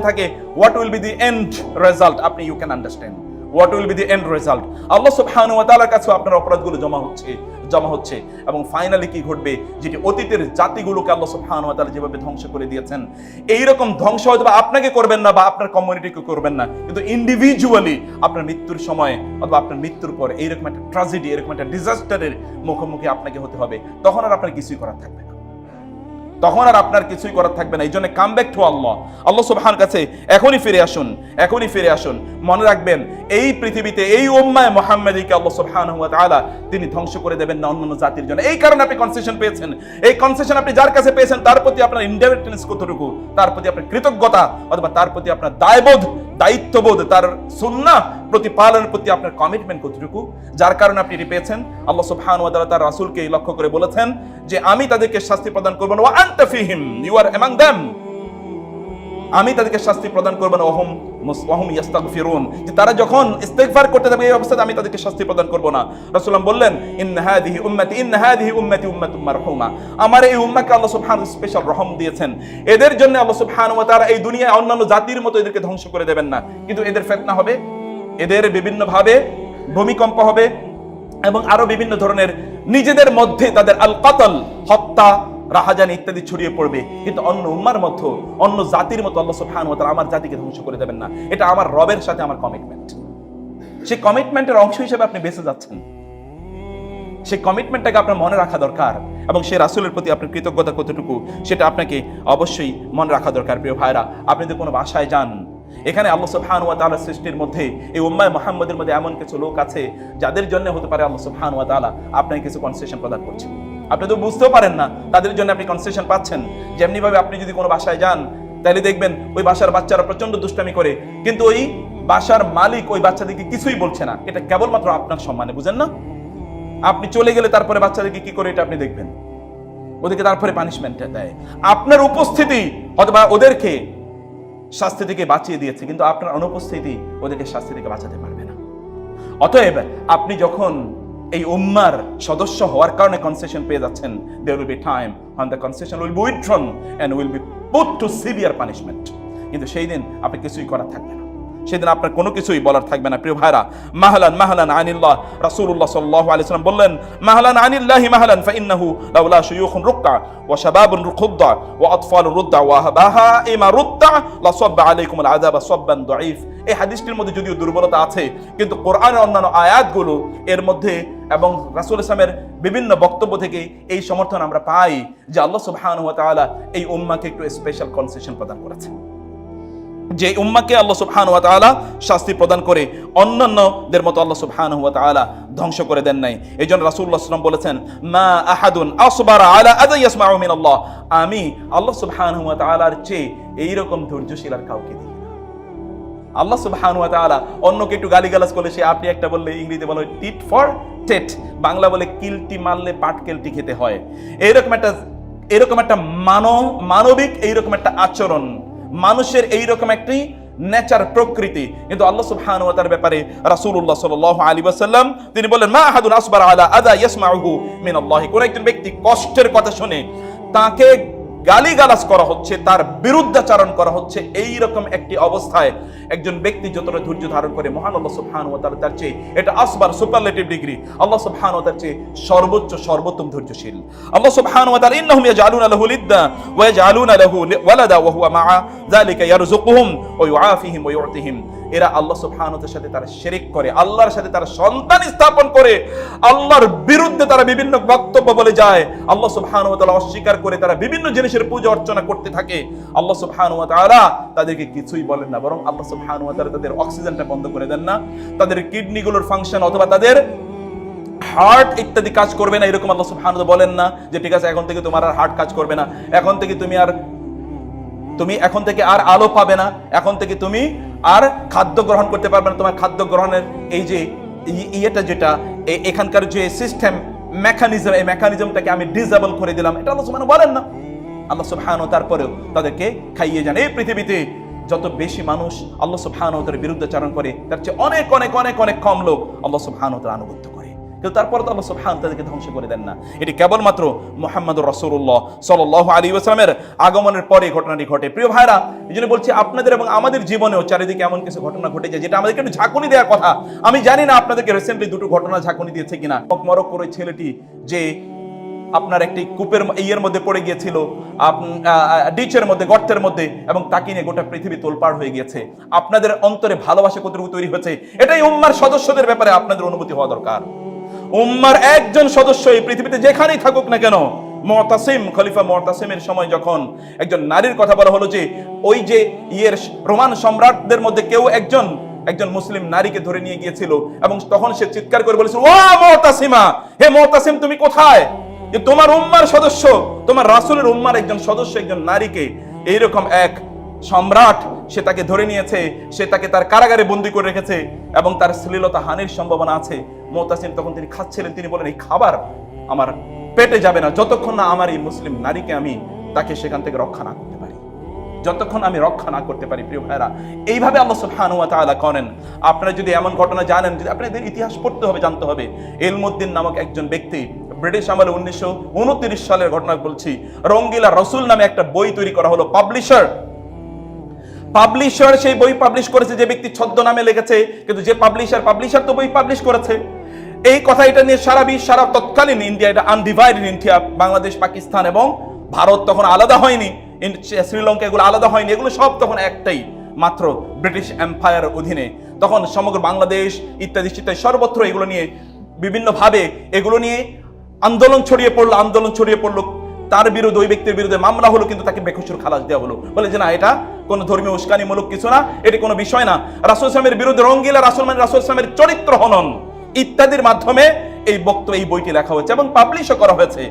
S1: থাকে, what will be the end result, আপনি you can understand what will be the end result. Allah সুবহানাহু ওয়া তাআলার কাছে আপনার অপরাধগুলো জমা হচ্ছে এবং ফাইনালি কি ঘটবে, যেটি অতীতের জাতিগুলোকে আল্লাহ সুবহানাহু ওয়া তাআলা যেভাবে ধ্বংস করে দিয়েছেন, এই রকম ধ্বংস হয়তো আপনাকে করবেন না বা আপনার কমিউনিটিকে করবেন না, কিন্তু ইন্ডিভিজুয়ালি আপনার মৃত্যুর সময় অথবা আপনার মৃত্যুর পর এইরকম একটা ট্র্যাজেডি, এরকম একটা ডিজাস্টারের মুখোমুখি আপনাকে হতে হবে। তখন আর আপনার কিছুই করার থাকবে না, এই জন্য কাম ব্যাক টু আল্লাহ সুবহানাহু কাছে এখনই ফিরে আসুন। মনে রাখবেন, এই পৃথিবীতে এই উম্মায়ে মুহাম্মাদীকে আল্লাহ সুবহানাহু ওয়া তাআলা তিনি ধ্বংস করে দেবেন না অন্যান্য জাতির জন্য। এই কারণে আপনি কনসেশন পেয়েছেন, এই কনসেশন আপনি যার কাছে পেয়েছেন তার প্রতি আপনার ইনডাইরেক্টনেস কতটুকু, তার প্রতি আপনার কৃতজ্ঞতা অথবা তার প্রতি আপনার দায়িত্ববোধ, তার সুন্নাহ প্রতিপালনের প্রতি আপনার কমিটমেন্ট কতটুকু, যার কারণে আপনি এটি পেয়েছেন। আল্লাহ সুবহানাহু ওয়া তাআলা তার রাসূলকে লক্ষ্য করে বলেছেন যে আমি তাদেরকে শাস্তি প্রদান করব না, ওয়া আনতা ফীহিম, ইউ আর অ্যামং দেম, আমি তাদেরকে শাস্তি প্রদান করব না, ওয়াহুম ইস্তাগফিরুন, যে তারা যখন ইস্তিগফার করতে থাকবে এই অবস্থাতে আমি তাদেরকে শাস্তি প্রদান করব না। রাসূলুল্লাহ বললেন, ইন্না হাযিহি উম্মতি উম্মাতুম মারহুমা, আমার এই উম্মাহকে আল্লাহ সুবহানাহু স্পেশাল রহম দিয়েছেন, এদের জন্য আল্লাহ সুবহানাহু ওয়া তাআলা এই দুনিয়ায় অন্যান্য জাতির মতো এদেরকে ধ্বংস করে দেবেন না, কিন্তু এদের ফিতনা হবে, এদের বিভিন্ন ভাবে ভূমিকম্প হবে এবং আরো বিভিন্ন ধরনের নিজেদের মধ্যে তাদের আল কাতল, হত্যা, রাহাজানি ইত্যাদি ছড়িয়ে পড়বে, কিন্তু অন্য উম্মার মধ্যে, অন্য জাতির মতো আল্লাহ সুবহানাহু ওয়া তাআলা আমার জাতিকে ধ্বংস করে দেবেন না। এটা আমার রবের সাথে আমার কমিটমেন্ট। সেই কমিটমেন্টের অংশ হিসেবে আপনি বেঁচে যাচ্ছেন, সেই কমিটমেন্টটাকে আপনার মনে রাখা দরকার এবং সেই রাসূলের প্রতি আপনার কৃতজ্ঞতা কতটুকু সেটা আপনাকে অবশ্যই মনে রাখা দরকার। প্রিয় ভাইরা, আপনি যদি কোনো বাসায় যান, এখানে আল্লাহ সুবহানাহু ওয়া তাআলার সৃষ্টির মধ্যে এই উম্মায়ে মুহাম্মাদের মধ্যে এমন কিছু লোক আছে যাদের জন্য হতে পারে আল্লাহ সুবহানাহু ওয়া তাআলা আপনাকে কিছু কনসেশন প্রদান করছেন, আপনি তো বুঝতেও পারেন না, তাদের জন্য আপনি কনসেশন পাচ্ছেন। যেমনি ভাবে আপনি যদি কোনো বাসায় যান তাহলে দেখবেন ওই বাসার বাচ্চারা প্রচন্ড দুষ্টামি করে, কিন্তু ওই বাসার মালিক ওই বাচ্চাদেরকে কিছুই বলছে না, এটা কেবলমাত্র আপনার সম্মানে, বুঝেন না? আপনি চলে গেলে তারপরে বাচ্চাদেরকে কি করে এটা আপনি দেখবেন, ওদেরকে তারপরে পানিশমেন্ট দেয়। আপনার উপস্থিতি অথবা ওদেরকে শাস্তি থেকে বাঁচিয়ে দিয়েছে, কিন্তু আপনার অনুপস্থিতি ওদেরকে শাস্তি থেকে বাঁচাতে পারবে না। অতএব আপনি যখন এই উম্মার সদস্য হওয়ার কারণে কনসেশন পেয়ে যাচ্ছেন, there will be time when the concession will be withdrawn and will be put to severe punishment, কিন্তু সেই দিন আপনি কিছুই করার থাকবে না, সেদিন আপনার কোনো কিছুই বলার থাকবে না। প্রিয় ভাইরা, মাহলান মাহলান আনিল্লাহ, রাসূলুল্লাহ সাল্লাল্লাহু আলাইহি ওয়াসাল্লাম বললেন, মাহলান আনিল্লাহি মাহলান ফাইন্নাহু লাউলা শুয়ুখুন রুক্কা ওয়া শাবাবুন রুখুদ্দা ওয়া আতফালুন রুদ্দা ওয়া বাহাইমা রুদ্দা লাসাব্বা আলাইকুমুল আযাবা সাব্বান দাঈফ। এই হাদিসটির মধ্যে যদিও দুর্বলতা আছে, কিন্তু কোরআনের অন্যান্য আয়াতগুলো এর মধ্যে এবং রাসূল ইসলামের বিভিন্ন বক্তব্য থেকে এই সমর্থন আমরা পাই যে আল্লাহ সুবহানাহু ওয়া তাআলা এই উম্মাহকে একটু স্পেশাল কনসেশন প্রদান করেছেন, যে উম্মাহকে আল্লাহ সুবহানাহু ওয়া তাআলা শাস্তি প্রদান করে অন্যান্যদের মতো আল্লাহ সুবহানাহু ওয়া তাআলা ধ্বংস করে দেন নাই। এইজন্য রাসূলুল্লাহ সাল্লাল্লাহু আলাইহি ওয়াসাল্লাম বলেছেন, মা আহাদুন আসবারা আলা আযা ইয়াসমাউ মিনাল্লাহ, আমি আল্লাহ সুবহানাহু ওয়া তাআলার চেয়ে এইরকম ধৈর্যশীল আর কাউকে দেখি না। আল্লাহ সুবহানাহু ওয়া তাআলা অন্যকে একটু গালিগালাজ করলে সে আপনি একটা বললে ইংরেজিতে বলা হয় টিট ফর টেট, বাংলা বলে কিলটি মারলে পাটকেলটি খেতে হয়। এরকম একটা মানবিক এইরকম একটা আচরণ, মানুষের এইরকম একটি নেচার, প্রকৃতি। কিন্তু আল্লাহ সুবহানাহু ওয়া তাআলার ব্যাপারে রাসূলুল্লাহ সাল্লাল্লাহু আলাইহি ওয়াসাল্লাম তিনি বলেন, মা আহাদুন আসবার আলা আযা ইয়াসমাউহু মিনাল্লাহ, কোন একজন ব্যক্তি কষ্টের কথা শুনে তাকে গালিগালাজ করা হচ্ছে, তার বিরুদ্ধাচারণ করা হচ্ছে, এইরকম একটি অবস্থায় একজন ব্যক্তি যতটা ধৈর্য ধারণ করে, মহান আল্লাহ সুবহানাহু ওয়া তাআলা তার চেয়ে, এটা আসবার সুপারলেটিভ ডিগ্রি, আল্লাহ সুবহানাহু ওয়া তাআলার চেয়ে সর্বোচ্চ সর্বোত্তম ধৈর্যশীল। আল্লাহ সুবহানাহু ওয়া তাআলা ইন্নাহুম ইয়াজআলুনা লাহু লিদ্দা ওয়া ইয়াজআলুনা লাহু ওয়ালাদা ওয়া হুয়া মা'a যালিকা ইয়ারযুকুহুম ওয়া ইউআফিহিম ওয়া ইউতিহিম। এরা আল্লাহ সুবহানাহু ওয়া তাআলার সাথে তারা শিরক করে, আল্লাহর সাথে তারা সন্তান স্থাপন করে, আল্লাহর বিরুদ্ধে তারা বিভিন্ন বক্তব্য বলে যায়, আল্লাহ সুবহানাহু ওয়া তাআলা অস্বীকার করে তারা বিভিন্ন জিনিসের পূজা অর্চনা করতে থাকে। আল্লাহ সুবহানাহু ওয়া তাআলা তাদেরকে কিছুই বলেন না, বরং আল্লাহ সুবহানাহু ওয়া তাআলা তাদের অক্সিজেনটা বন্ধ করে দেন না, তাদের কিডনিগুলোর ফাংশন অথবা তাদের হার্ট ইত্যাদি কাজ করবে না, এরকম আল্লাহ সুবহানাহু ওয়া তাআলা বলেন না যে ঠিক আছে এখন থেকে তোমার আর হার্ট কাজ করবে না, এখন থেকে এখন থেকে আর আলো পাবে না, এখন থেকে তুমি আর খাদ্য গ্রহণ করতে পারবে না, তোমার খাদ্য গ্রহণের এই যে যেটা এখানকার যে সিস্টেম মেকানিজম, এই মেকানিজমটাকে আমি ডিসেবল করে দিলাম, এটা আল্লাহ সুবহানাহু বলেন না। আল্লাহ সুবহানাহু তারপরেও তাদেরকে খাইয়ে যান। এই পৃথিবীতে যত বেশি মানুষ আল্লাহ সুবহানাহু তার বিরুদ্ধাচরণ করে, তার চেয়ে অনেক অনেক অনেক অনেক কম লোক আল্লাহ সুবহানাহু তার আনুগত্য করে, কিন্তু তারপর তো আল্লাহ সুবহানাহু তাদেরকে ধ্বংস করে দেন না। এটি কেবলমাত্র মুহাম্মদুর রাসূলুল্লাহ সাল্লাল্লাহু আলাইহি ওয়াসাল্লামের আগমনের পরে ঘটনাটি ঘটে। প্রিয় ভাইরা, এইজন্য বলছি আপনাদের এবং আমাদের জীবনেও চারিদিকে এমন কিছু ঘটনা ঘটে যায় যেটা আমাদেরকে একটু ঝাঁকুনি দেওয়ার কথা। আমি জানি না আপনাদেরকে রিসেন্টলি দুটো ঘটনা ঝাঁকুনি দিয়েছে কিনা। মরক্কোর ওই ছেলেটি যে আপনার একটি কূপের ইয়ের মধ্যে পড়ে গিয়েছিল, ডিচের মধ্যে, গর্তের মধ্যে, এবং তাকে নিয়ে গোটা পৃথিবী তোলপাড় হয়ে গিয়েছে। আপনাদের অন্তরে ভালোবাসা কতটুকু তৈরি হয়েছে, এটাই উম্মার সদস্যদের ব্যাপারে আপনাদের অনুভূতি হওয়া দরকার। উম্মার একজন সদস্য এই পৃথিবীতে যেখানেই থাকুক না কেন, মুতাসিম, খলিফা মুতাসিমের সময় যখন একজন নারীর কথা বলা হলো যে ওই যে রোমান সম্রাটদের মধ্যে কেউ একজন মুসলিম নারীকে ধরে নিয়ে গিয়েছিল, এবং তখন সে চিৎকার করে বলেছিল, ও মুতাসিমা, হে মুতাসিম তুমি কোথায়? যে তোমার উম্মার সদস্য, তোমার রাসূলের উম্মার একজন সদস্য, একজন নারীকে এইরকম এক সম্রাট সে তাকে ধরে নিয়েছে, সে তাকে তার কারাগারে বন্দী করে রেখেছে এবং তার শ্লীলতা হানির সম্ভাবনা আছে। মুতাসিম তখন তিনি খাচ্ছিলেন, তিনি বলেন এই খাবার আমার পেটে যাবে না যতক্ষণ না আমার এই মুসলিম নারীকে আমি তাকে সেখান থেকে রক্ষা না করতে পারি, যতক্ষণ আমি রক্ষা না করতে পারি। প্রিয় ভাইরা, এইভাবে আল্লাহ সুবহানাহু ওয়া তাআলা করেন। আপনারা যদি এমন ঘটনা জানেন, যদি আপনাদের ইতিহাস পড়তে হবে, জানতে হবে। ইলমুদ্দিন নামক একজন ব্যক্তি ব্রিটিশ আমলে 1929 সালের ঘটনা বলছি, রঙ্গিলা রসুল নামে একটা বই তৈরি করা হলো। পাবলিশার সেই বই পাবলিশ করেছে যে ব্যক্তি ছদ্মনামে লিখেছে, কিন্তু যে পাবলিশার তো বই পাবলিশ করেছে। এই কথা এটা নিয়ে সারা তৎকালীন ইন্ডিয়া, এটা আনডিভাইডেড ইন্ডিয়া, বাংলাদেশ, পাকিস্তান এবং ভারত তখন আলাদা হয়নি, শ্রীলঙ্কা এগুলো আলাদা হয়নি, এগুলো সব তখন একটাই মাত্র ব্রিটিশ এম্পায়ারের অধীনে। তখন সমগ্র বাংলাদেশ ইত্যাদি সর্বত্র এগুলো নিয়ে বিভিন্নভাবে এগুলো নিয়ে আন্দোলন ছড়িয়ে পড়লো। তার বিরুদ্ধে, ওই ব্যক্তির বিরুদ্ধে মামলা হলো, কিন্তু তাকে বেকসুর খালাস দেওয়া হলো, বলে যে না এটা কোনো ধর্মীয় উস্কানিমূলক কিছু না, এটি কোনো বিষয় না। রাসূল সাল্লাল্লাহু বিরুদ্ধে রঙ্গিলা রাসূল মানে রাসূল সাল্লাল্লাহু চরিত্র হনন ইত্যাদির মাধ্যমে এই বইটি লেখা হয়েছে এবং পাবলিশও করা হয়েছে।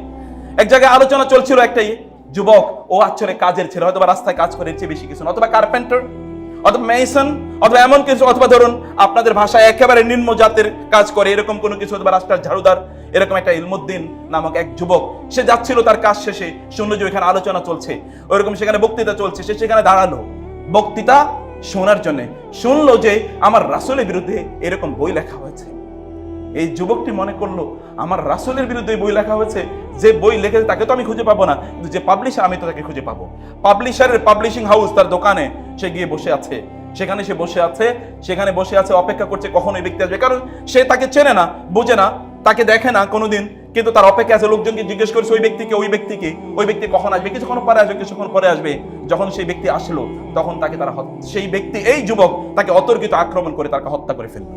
S1: এক জায়গায় আলোচনা চলছিল, একটাই যুবক, ও আসলে কাজের ছিল, হয়তো রাস্তায় কাজ করে, চেয়ে বেশি কিছু না, অথবা কার্পেন্টার অথবা মেসন অথবা এমন কিছু, অথবা ধরুন আপনাদের ভাষায় একেবারে নিম্ন জাতের কাজ করে এরকম কোনো কিছু, অথবা রাস্তার ঝাড়ুদার। এরকম একটা ইলমুদ্দিন নামক এক যুবক, সে যাচ্ছিল তার কাজ শেষে, শুনলো যে ওইখানে আলোচনা চলছে, ওইরকম সেখানে বক্তৃতা চলছে, সে সেখানে দাঁড়ালো বক্তৃতা শোনার জন্য। শুনলো যে আমার রাসূলের বিরুদ্ধে এরকম বই লেখা হয়েছে। এই যুবকটি মনে করলো আমার রাসূলের বিরুদ্ধে বই লেখা হয়েছে, যে বই লিখেছে তাকে তো আমি খুঁজে পাবো না, কিন্তু যে পাবলিশার আমি তো তাকে খুঁজে পাবো। পাবলিশারের পাবলিশিং হাউস, তার দোকানে সে গিয়ে বসে আছে। সেখানে সে বসে আছে, সেখানে বসে আছে, অপেক্ষা করছে কখন ওই ব্যক্তি আসবে। কারণ সে তাকে চেনে না, বুঝে না, তাকে দেখে না কোনোদিন, কিন্তু তার অপেক্ষা আছে। লোকজনকে জিজ্ঞেস করছে ওই ব্যক্তি কখন আসবে, কিছুক্ষণ পরে আসবে। যখন সেই ব্যক্তি আসলো, তখন তাকে তারা সেই ব্যক্তি, এই যুবক তাকে অতর্কিত আক্রমণ করে তাকে হত্যা করে ফেলল।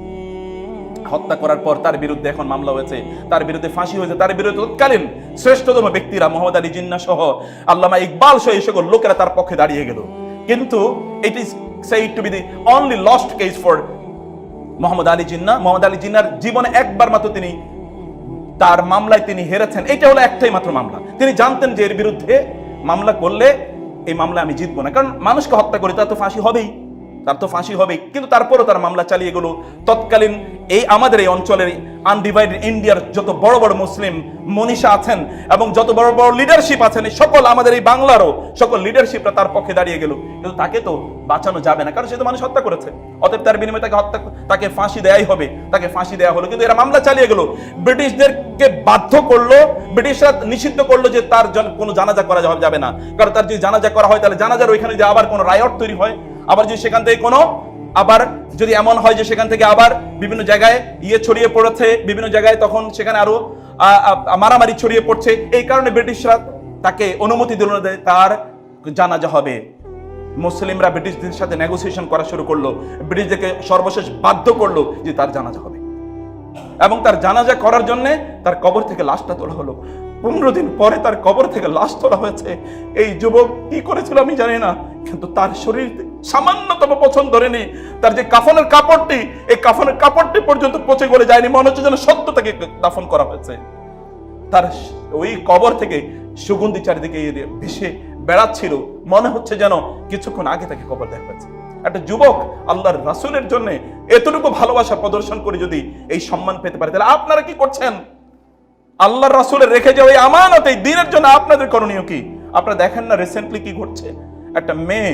S1: হত্যা করার পর তার বিরুদ্ধে এখন মামলা হয়েছে, তার বিরুদ্ধে ফাঁসি হয়েছে। তার বিরুদ্ধে তৎকালীন শ্রেষ্ঠতম ব্যক্তিরা মোহাম্মদ আলী জিন্নাহ সহ, আল্লামা ইকবাল সহ এই সকল লোকেরা তার পক্ষে দাঁড়িয়ে গেল। কিন্তু it is said to be the only lost case for Mohammad Ali Jinnah. Mohammad Ali জিন্নাহর জীবনে একবার মাত্র তিনি তার মামলায় তিনি হেরেছেন। এটা হলো একটাই মাত্র মামলা। তিনি জানতেন যে এর বিরুদ্ধে মামলা করলে এই মামলা আমি জিতবো না, কারণ মানুষকে হত্যা করে তার তো ফাঁসি হবেই, কিন্তু তারপরও তার মামলা চালিয়ে গেল। তৎকালীন এই আমাদের এই অঞ্চলের আনডিভাইডেড ইন্ডিয়ার যত বড় বড় মুসলিম মনীষা আছেন এবং যত বড় বড় লিডারশিপ আছেন, এই সকল আমাদের এই বাংলারও সকল লিডারশিপরা তার পক্ষে দাঁড়িয়ে গেল। কিন্তু তাকে তো বাঁচানো যাবে না, কারণ সে তো মানুষ হত্যা করেছে। অতএব তার বিনিময়ে তাকে ফাঁসি দেয়াই হবে। তাকে ফাঁসি দেওয়া হলো, কিন্তু এরা মামলা চালিয়ে গেল। ব্রিটিশদেরকে বাধ্য করলো, ব্রিটিশরা নিষিদ্ধ করলো যে তার কোনো জানাজা করা যাবে না, কারণ তার যদি জানাজা করা হয় তাহলে জানাজার ওইখানে যে আবার কোনো রায়ট তৈরি হয়, আবার যদি সেখান থেকে যদি এমন হয় যে সেখান থেকে আবার বিভিন্ন জায়গায় ছড়িয়ে পড়েছে, বিভিন্ন জায়গায় তখন সেখানে আরো মারামারি ছড়িয়ে পড়ছে। এই কারণে ব্রিটিশরা তাকে অনুমতি দিল না তার জানাজা হবে। মুসলিমরা ব্রিটিশদের সাথে নেগোসিয়েশন করা শুরু করলো, ব্রিটিশদেরকে সর্বশেষ বাধ্য করলো যে তার জানাজা হবে, এবং তার জানাজা করার জন্য তার কবর থেকে লাশটা তোলা হলো। 15 দিন পরে তার কবর থেকে লাশ তোলা হয়েছে। এই যুবক কি করেছিল আমি জানি না, কিন্তু তার শরীর সামান্যতম পছন্দ ধরেনি। তার যে কাফনের কাপড়টি, এই কাফনের কাপড়টি পর্যন্ত পচে গলে যায়নি, মনে হচ্ছে যেন সত্য তাকে দাফন করা হয়েছে। তার ওই কবর থেকে সুগন্ধি চারিদিকে ভেসে বেড়াচ্ছিল, মনে হচ্ছে যেন কিছুক্ষণ আগে তাকে কবর দেখা হয়েছে। একটা যুবক আল্লাহর রাসূলের জন্য এতটুকু ভালোবাসা প্রদর্শন করে যদি এই সম্মান পেতে পারে, তাহলে আপনারা কি করছেন? আল্লাহর রাসূলের রেখে যাওয়া এই আমানত, এই দ্বীনের জন্য আপনাদের করণীয় কি? আপনারা দেখেন না রিসেন্টলি কি ঘটছে? একটা মেয়ে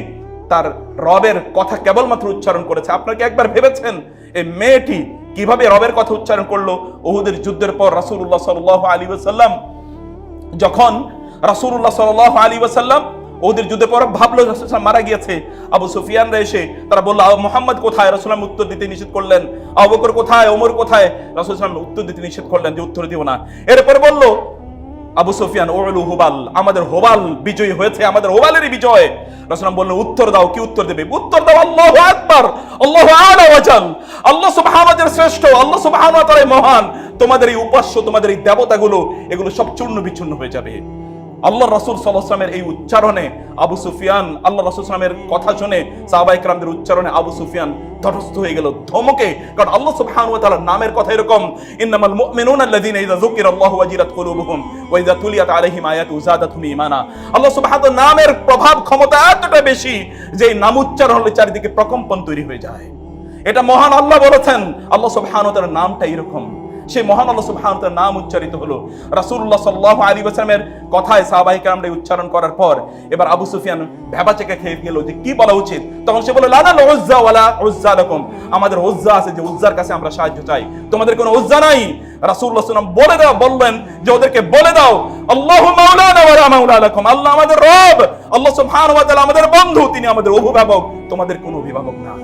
S1: তার রবের কথা কেবলমাত্র উচ্চারণ করেছে। আপনারা কি একবার ভেবেছেন এই মেয়েটি কিভাবে রবের কথা উচ্চারণ করলো? উহুদের যুদ্ধের পর রাসূলুল্লাহ সাল্লাল্লাহু আলাইহি ওয়াসাল্লাম যখন ওদের যুদ্ধের পর ভাবলো রাসূল মারা গিয়েছে, আবু সুফিয়ানরা এসে তারা বলল মুহাম্মদ কোথায়? রাসূল উত্তর দিতে নিষেধ করলেন। আবু বকর কোথায়? ওমর কোথায়? রাসূল উত্তর দিতে নিষেধ করলেন যে উত্তর দিব না। এরপর বলল আবু সুফিয়ান ওলু হুবাল, আমাদের হোবাল বিজয়ী হয়েছে, আমাদের হোবালেরই বিজয়। রাসূল বললেন উত্তর দাও। কি উত্তর দেবে? উত্তর দাও আল্লাহু আকবার, আল্লাহু আলা ওয়া জাল, আল্লাহ সুবহানাহু ওয়া তাআলা শ্রেষ্ঠ, আল্লাহ সুবহানাহু ওয়া তাআলা মহান। তোমাদের এই উপাস্য, তোমাদের এই দেবতাগুলো, এগুলো সব চূর্ণ বিচূর্ণ হয়ে যাবে। আল্লাহ রাসূল সাল্লাল্লাহু আলাইহি ওয়াসাল্লামের এই উচ্চারণে আবু সুফিয়ান, আল্লাহ রাসূল সাল্লাল্লাহু আলাইহি ওয়াসাল্লামের কথা শুনে সাহাবায়ে কেরামদের উচ্চারণে আবু সুফিয়ান তটস্থ হয়ে গেল ধমকে। কারণ আল্লাহ সুবহানাহু ওয়া তাআলার নামের কথা এরকম, ইন্নামাল মুমিনুনা আল্লাযীনা ইযা যুকিরাল্লাহু ওয়াজিলাত কুলুবুহুম ওয়া ইযা তুলিয়াত আলাইহিম আয়াতুহু যাদাতহুম ঈমানা। আল্লাহ সুবহানাহু ওয়া তাআলার নামের প্রভাব ক্ষমতা এতটা বেশি যে এই নাম উচ্চারণ হলে চারিদিকে প্রকম্পন তৈরি হয়ে যায়। এটা মহান আল্লাহ বলেছেন। আল্লাহ সুবহানাহু ওয়া তাআলার নামটা এরকম, সেই মহান আল্লাহ সুবহানাহু ওয়া তাআলার নাম উচ্চারিত হলো। রাসূলুল্লাহ সাল্লাল্লাহু আলাইহি ওয়াসাল্লামের কথায় সাহাবায়ে কেরামরা উচ্চারণ করার পর এবার আবু সুফিয়ান ভেবাচেকা খেয়ে গেল যে কি বলা উচিত। তখন সে বলল লানা উজ্জা ওয়ালা উজ্জা লাকুম, আমাদের উজ্জা আছে, যে উজ্জার কাছে আমরা সাহায্য চাই, তোমাদের কোনো উজ্জা নাই। রাসূলুল্লাহ সাল্লাল্লাহু আলাইহি ওয়াসাল্লাম বললেন যে ওদেরকে বলে দাও আল্লাহু মাওলানা ওয়া লা মাওলা লাকুম, আল্লাহ আমাদের রব, আল্লাহ সুবহানাহু ওয়া তাআলা আমাদের বন্ধু, তিনি আমাদের অভিভাবক, তোমাদের কোনো অভিভাবক না।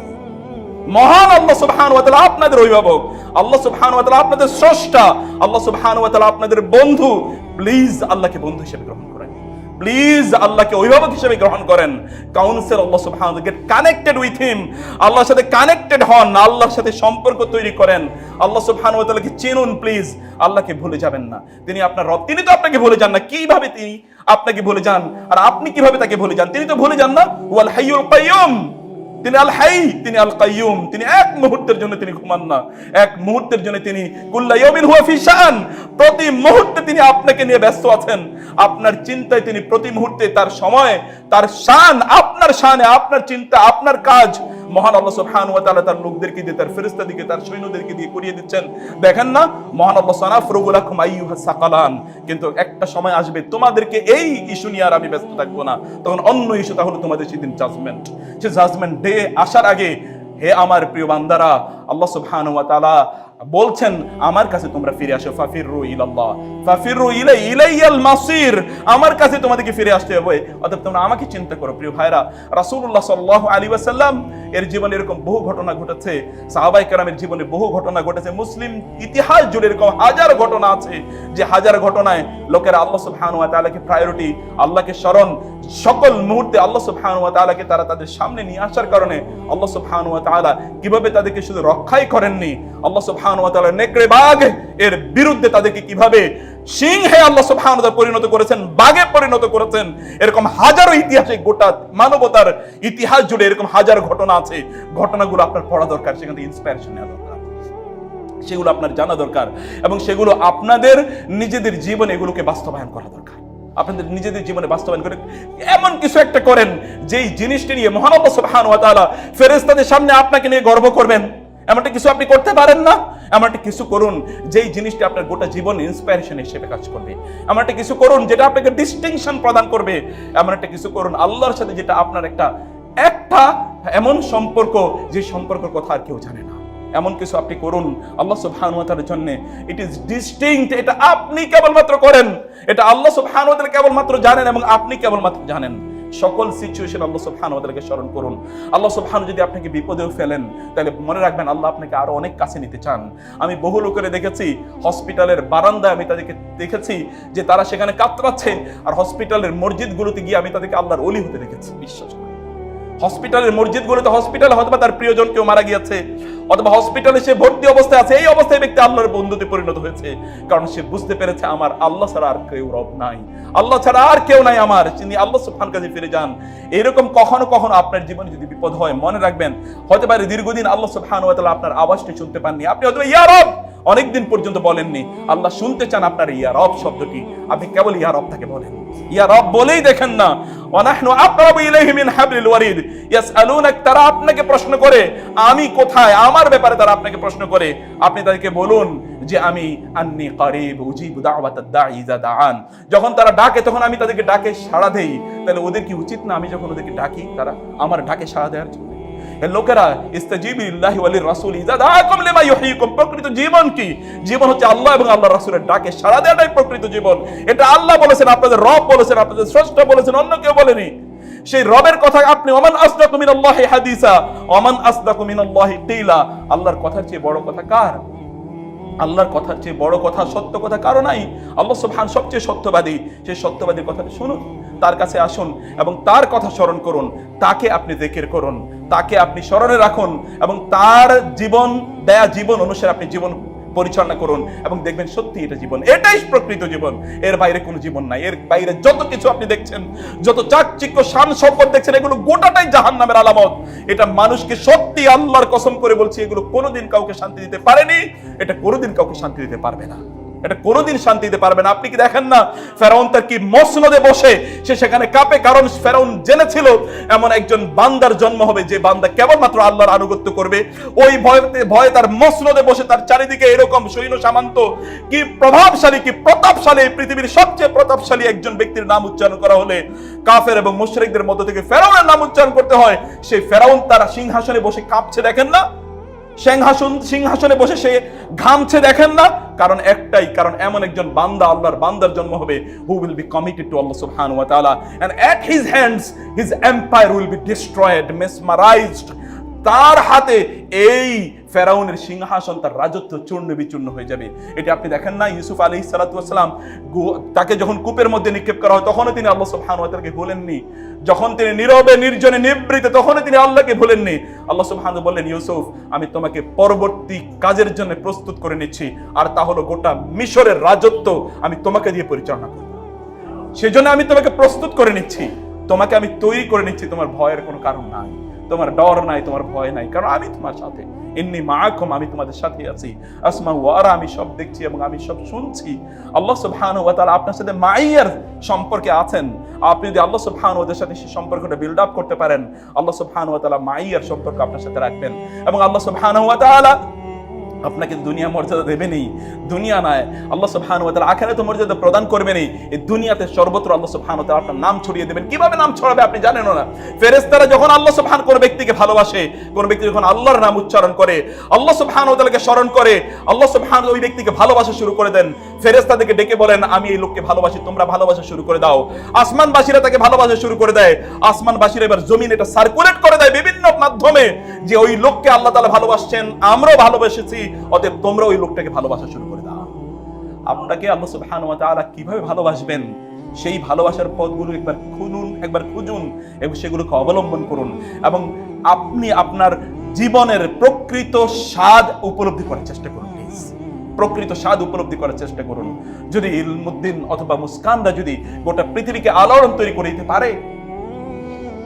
S1: মহান আল্লাহ সুবহানাহু ওয়া তাআলা আপনাদের অভিভাবক, আল্লাহ সুবহানাহু ওয়া তাআলা আপনাদের স্রষ্টা, আল্লাহ সুবহানাহু ওয়া তাআলা আপনাদের বন্ধু। প্লিজ আল্লাহকে বন্ধু হিসেবে গ্রহণ করেন, প্লিজ আল্লাহকে অভিভাবক হিসেবে গ্রহণ করেন। কাউন্সিল আল্লাহ সুবহানাহু ওয়া তাআলা, গেট কানেক্টেড উইথ হিম, আল্লাহর সাথে কানেক্টেড হন, আল্লাহর সাথে সম্পর্ক তৈরি করেন। আল্লাহ সুবহানাহু ওয়া তাআলাকে চিনুন প্লিজ, আল্লাহকে ভুলে যাবেন না। তিনি আপনার রব, তিনি তো আপনাকে ভুলে যান না। কিভাবে তিনি আপনাকে ভুলে যান আর আপনি কিভাবে তাকে ভুলে যান? তিনি তো ভুলে যান না। ওয়াল হাইয়ুল কাইয়ুম, তিনি আল হাই, তিনি আল কাইয়ুম, তিনি এক মুহূর্তের জন্য তিনি ঘুমান না, এক মুহূর্তের জন্য তিনি কুল্লা ইয়াউমিন হুয়া ফি শাআন, প্রতি মুহূর্তে তিনি আপনাকে নিয়ে ব্যস্ত আছেন, আপনার চিন্তায় তিনি প্রতি মুহূর্তে, তার সময়, তার শান, আপনার শানে, আপনার চিন্তা, আপনার কাজ মহান আল্লাহ সুবহানাহু ওয়া তাআলা তার লোকদেরকে দিয়ে, তার ফেরেশতাদেরকে, তার সৈন্যদেরকে দিয়ে করিয়ে দিচ্ছেন। দেখেন না মহান আল্লাহ সানাফরুগু লাকুম আইয়ুহাস সাকালান, কিন্তু একটা সময় আসবে তোমাদেরকে এই ইস্যু নিয়ে আর আমি ব্যস্ত থাকবো না, তখন অন্য ইস্যু, তাহলে তোমাদের সেদিন জাজমেন্ট। সে জাজমেন্ট ডে আসার আগে হে আমার প্রিয় বান্দারা, আল্লাহ সুবহানাহু ওয়া তাআলা বলছেন আমার কাছে তোমরা ফিরে আসো, ফাফিরু ইলাল্লাহ, ফাফিরু ইলাইয়াল মাসির, আমার কাছে তোমাদেরকে ফিরে আসতে হবে। অতএব তোমরা আমাকে চিন্তা করো। প্রিয় ভাইরা, রাসূলুল্লাহ সাল্লাল্লাহু আলাইহি ওয়াসাল্লাম এর জীবনে এরকম বহু ঘটনা ঘটেছে, সাহাবায়ে কেরামের জীবনে বহু ঘটনা ঘটেছে, মুসলিম ইতিহাস জুড়ে এরকম হাজার ঘটনা আছে যে হাজার ঘটনায় লোকেরা আল্লাহ সুবহানাহু ওয়া তাআলাকে প্রায়োরিটি, আল্লাহকে স্মরণ, সকল মুহূর্তে আল্লাহ সুবহানাহু ওয়া তাআলাকে তারা তাদের সামনে নিয়ে আসার কারণে আল্লাহ সুবহানাহু ওয়া তাআলা কিভাবে তাদেরকে শুধু রক্ষাই করেননি, আল্লাহ সুবহানাহু ওয়া তাআলা নেকড়ে বাঘ এর বিরুদ্ধে তাদেরকে কিভাবে সিংহে আল্লাহ সুবহানাহু ওয়া তাআলা পরিণত করেছেন, বাঘে পরিণত করেছেন। এরকম হাজারো ইতিহাসে, গোটা মানবতার ইতিহাস জুড়ে এরকম হাজার ঘটনা আছে। ঘটনাগুলো আপনার পড়া দরকার, সেখান থেকে ইন্সপিরেশন নেওয়া দরকার, সেগুলো আপনার জানা দরকার, এবং সেগুলো আপনাদের নিজেদের জীবনে এগুলোকে বাস্তবায়ন করা দরকার। আপনাদের নিজেদের জীবনে বাস্তবায়ন করে এমন কিছু একটা করেন যেই জিনিসটি নিয়ে মহান আল্লাহ সুবহানাহু ওয়া তাআলা ফেরেশতাদের সামনে আপনাকে নিয়ে গর্ব করবেন। এমনটা কিছু আপনি করতে পারেন না? এমনটা কিছু করুন যেই জিনিসটি আপনার গোটা জীবন ইন্সপিরেশন হিসেবে কাজ করবে। এমনটা কিছু করুন যেটা আপনাকে ডিস্টিংশন প্রদান করবে। এমন একটা কিছু করুন আল্লাহর সাথে যেটা আপনার একটা এমন সম্পর্ক, যে সম্পর্কের কথা আর কেউ জানে না। এমন কিছু আপনি করুন আল্লাহ সুবহানাহু ওয়া তাআলার জন্য। ইট ইজ ডিস্টিংক্ট, এটা আপনি কেবলমাত্র করেন, এটা আল্লাহ সুবহানাহু ওয়া তাআলা কেবলমাত্র জানেন এবং আপনি কেবলমাত্র জানেন। সকল সিচুয়েশন আল্লাহ সুবহানাহু ওয়া তাআলাকে স্মরণ করুন। আল্লাহ সুবহানাহু যদি আপনাকে বিপদেও ফেলেন, তাহলে মনে রাখবেন আল্লাহ আপনাকে আরো অনেক কাছে নিতে চান। আমি বহু লোকের দেখেছি হসপিটালের বারান্দায়, আমি তাদেরকে দেখেছি যে তারা সেখানে কাতরাচ্ছে, আর হসপিটালের মসজিদগুলোতে গিয়ে আমি তাদেরকে আল্লাহর ওলি হতে দেখেছি। বিশ্বাস করুন, হসপিটালের মসজিদগুলোতে, হসপিটালে হয়তো তার প্রিয়জন কেউ মারা গিয়েছে, অথবা হসপিটালে সে ভর্তি অবস্থায় আছে, এই অবস্থায় ব্যক্তি আল্লাহর বন্ধুতে পরিণত হয়েছে, কারণ সে বুঝতে পেরেছে আমার আল্লাহ ছাড়া আর কেউ রব নাই, আল্লাহ ছাড়া আর কেউ নাই আমার, তিনি আল্লাহ সুবহানাহু কাছে ফিরে যান। এরকম কখনো কখনো আপনার জীবনে যদি বিপদ হয়, মনে রাখবেন হতে পারে দীর্ঘদিন আল্লাহ সুবহানাহু ওয়া তাআলা আপনার আওয়াজটি শুনতে পাননি, আপনি হয়তো ইয়া রব অনেকদিন পর্যন্ত বলেননি। আল্লাহ শুনতে চান আপনার ইয়া রব শব্দটি, আপনি কেবল ইয়া রব তাকে বলেন, ইয়া রব বলেই দেখেন না। ওয়া নাহনু আকরাবু ইলাইহি মিন হাবলিল ওয়ারিদ ইয়াসআলুনাক, তারা আপনাকে প্রশ্ন করে আমি কোথায়, আমার ব্যাপারে তারা আপনাকে প্রশ্ন করে, আপনি তাদেরকে বলুন যে আমি আন্নী কারিব উজিবু দাওয়াতাদ দাঈ ইযা দাআন, যখন তারা ডাকে তখন আমি তাদেরকে ডাকে সাড়া দেই। তাহলে ওদের কি উচিত না আমি যখন ওদেরকে ডাকি তারা আমার ডাকে সাড়া দেওয়ার জন্য? লোকেরা ইস্তাজিবু লিল্লাহি ওয়া লির-রাসূলি ইযা দাআকুম লিমা ইউহয়িকুম, প্রকৃত জীবন কি? জীবন হচ্ছে আল্লাহ এবং আল্লাহর রাসূলের ডাকে সাড়া দেওয়াটাই প্রকৃত জীবন। এটা আল্লাহ বলেছেন, আপনাদের রব বলেছেন, আপনাদের স্রষ্টা বলেছেন, অন্য কেউ বলেনি। সেই রবের কথা আপনি ওমান আসদাকু মিনাল্লাহি হাদিসা ওমান আসদাকু মিনাল্লাহি কিলা, আল্লাহর কথার চেয়ে বড় কথা কার? আল্লাহর কথার চেয়ে বড় কথা, সত্য কথা কারো নাই। আল্লাহ সুবহানাহু সবচেয়ে সত্যবাদী, সেই সত্যবাদীর কথাটা শুনুন, তার কাছে আসুন এবং তার কথা স্মরণ করুন, তাকে আপনি জিকির করুন, তাকে আপনি স্মরণে রাখুন এবং তার জীবন দেয়া জীবন অনুসারে আপনি জীবন পরিচালনা করুন এবং দেখবেন সত্যি এটা জীবন, এটাই প্রকৃত জীবন। এর বাইরে কোনো জীবন নাই। এর বাইরে যত কিছু আপনি দেখছেন, যত চাকচিক্য শান শওকত দেখছেন, এগুলো গোটাটাই জাহান্নামের আলামত। এটা মানুষকে সত্যি আল্লাহর কসম করে বলছি, এগুলো কোনোদিন কাউকে শান্তি দিতে পারেনি, এটা কোনোদিন কাউকে শান্তি দিতে পারবে না, এটা কোনোদিন শান্তি দিতে পারবে না। আপনি কি দেখেন না ফেরাউন তার কি মসনদে বসে সে সেখানে কাঁপে, কারণ ফেরাউন জেনেছিল এমন একজন বান্দার জন্ম হবে যে বান্দা কেবলমাত্র আল্লাহর আনুগত্য করবে। ওই ভয়ে তার মসনদে বসে তার চারিদিকে এরকম সৈন্য সামন্ত, কি প্রভাবশালী, কি প্রতাপশালী, পৃথিবীর সবচেয়ে প্রতাপশালী একজন ব্যক্তির নাম উচ্চারণ করা হলে কাফের এবং মুশরিকদের মধ্য থেকে ফেরাউনের নাম উচ্চারণ করতে হয়। সেই ফেরাউন তারা সিংহাসনে বসে কাঁপছে, দেখেন না? সিংহাসনে বসে সে ঘামছে, দেখেন না? কারণ একটাই, কারণ এমন একজন বান্দা, আল্লাহর বান্দার জন্ম হবে who will be committed to Allah subhanahu wa ta'ala and at his hands his empire will be destroyed, mesmerized। তার হাতে এই ফেরাউনের সিংহাসন, তার রাজত্ব চূর্ণ বিচূর্ণ হয়ে যাবে। এটা আপনি দেখেন না ইউসুফ আলাইহিস সালাতু ওয়াস সালাম তাকে যখন কূপের মধ্যে নিক্ষেপ করা হয় তখনও তিনি আল্লাহ সুবহানাহু ওয়া তাআলাকে ভুলেননি, যখন তিনি নীরবে নির্জনে নিবৃতে তখনও তিনি আল্লাহকে ভুলেননি। আল্লাহ সুবহানাহু বললেন, ইউসুফ আমি তোমাকে পরবর্তী কাজের জন্য প্রস্তুত করে নিচ্ছি, আর তা হলো গোটা মিশরের রাজত্ব আমি তোমাকে দিয়ে পরিচালনা করব। সেজন্য আমি তোমাকে প্রস্তুত করে নিচ্ছি, তোমাকে আমি তৈরি করে নিচ্ছি। তোমার ভয়ের কোনো কারণ নাই, তোমার ডর নাই, তোমার ভয় নাই, কারণ আমি তোমার সাথে। ইন্নী মাআকুম, আমি তোমাদের সাথে আছি। আসমা ওয়া আরা, আমি সব দেখছি এবং আমি সব শুনছি। আল্লাহ সুবহানাহু ওয়া তাআলা আপনার সাথে মাইয়ার সম্পর্কে আছেন। আপনি যদি আল্লাহ সুবহানাহু ওয়া তাআলার সাথে সেই সম্পর্কটা বিল্ড আপ করতে পারেন, আল্লাহ সুবহানাহু ওয়া তাআলা মাইয়ার সম্পর্ক আপনার সাথে রাখবেন এবং আল্লাহ সুবহানাহু ওয়া তাআলা আপনাকে দুনিয়া মর্যাদা দেবেনই, দুনিয়া নয় আল্লাহ সুবহানাহু ওয়া তাআলা আখিরাতে মর্যাদা প্রদান করবেনই, এই দুনিয়াতে সর্বত্র আল্লাহ সুবহানাহু ওয়া তাআলা আপনার নাম ছড়িয়ে দেবেন। কিভাবে নাম ছড়াবে আপনি জানেন না। ফেরেশতারা যখন আল্লাহ সুবহান কোন ব্যক্তিকে ভালোবাসে, কোন ব্যক্তি যখন আল্লাহর নাম উচ্চারণ করে, আল্লাহ সুবহানাহু ওয়া তাআলাকে স্মরণ করে, আল্লাহ সুবহান ওই ব্যক্তিকে ভালোবাসা শুরু করে দেন। ফেরেশতাদেরকে ডেকে বলেন আমি এই লোককে ভালোবাসি, তোমরা ভালোবাসা শুরু করে দাও। আসমানবাসীরা তাকে ভালোবাসা শুরু করে দেয়। আসমানবাসীরা এবার জমিন এটা সার্কুলেট করে দেয় বিভিন্ন মাধ্যমে যে ওই লোককে আল্লাহ তাআলা ভালোবাসছেন, আমরাও ভালোবেসেছি, অতএব তোমরা ওই লোকটাকে ভালোবাসা শুরু করে দাও। আপনাকে আল্লাহ সুবহানাহু ওয়া তাআলা কিভাবে ভালোবাসবেন সেই ভালোবাসার পথগুলো একবার খুঁজুন এবং সেগুলোকে অবলম্বন করুন, এবং আপনি আপনার জীবনের প্রকৃত স্বাদ উপলব্ধি করার চেষ্টা করুন। প্লিজ প্রকৃত স্বাদ উপলব্ধি করার চেষ্টা করুন। যদি ইলমুদ্দিন অথবা মুস্কানরা যদি গোটা পৃথিবীকে আলোড়ন তৈরি করে দিতে পারে,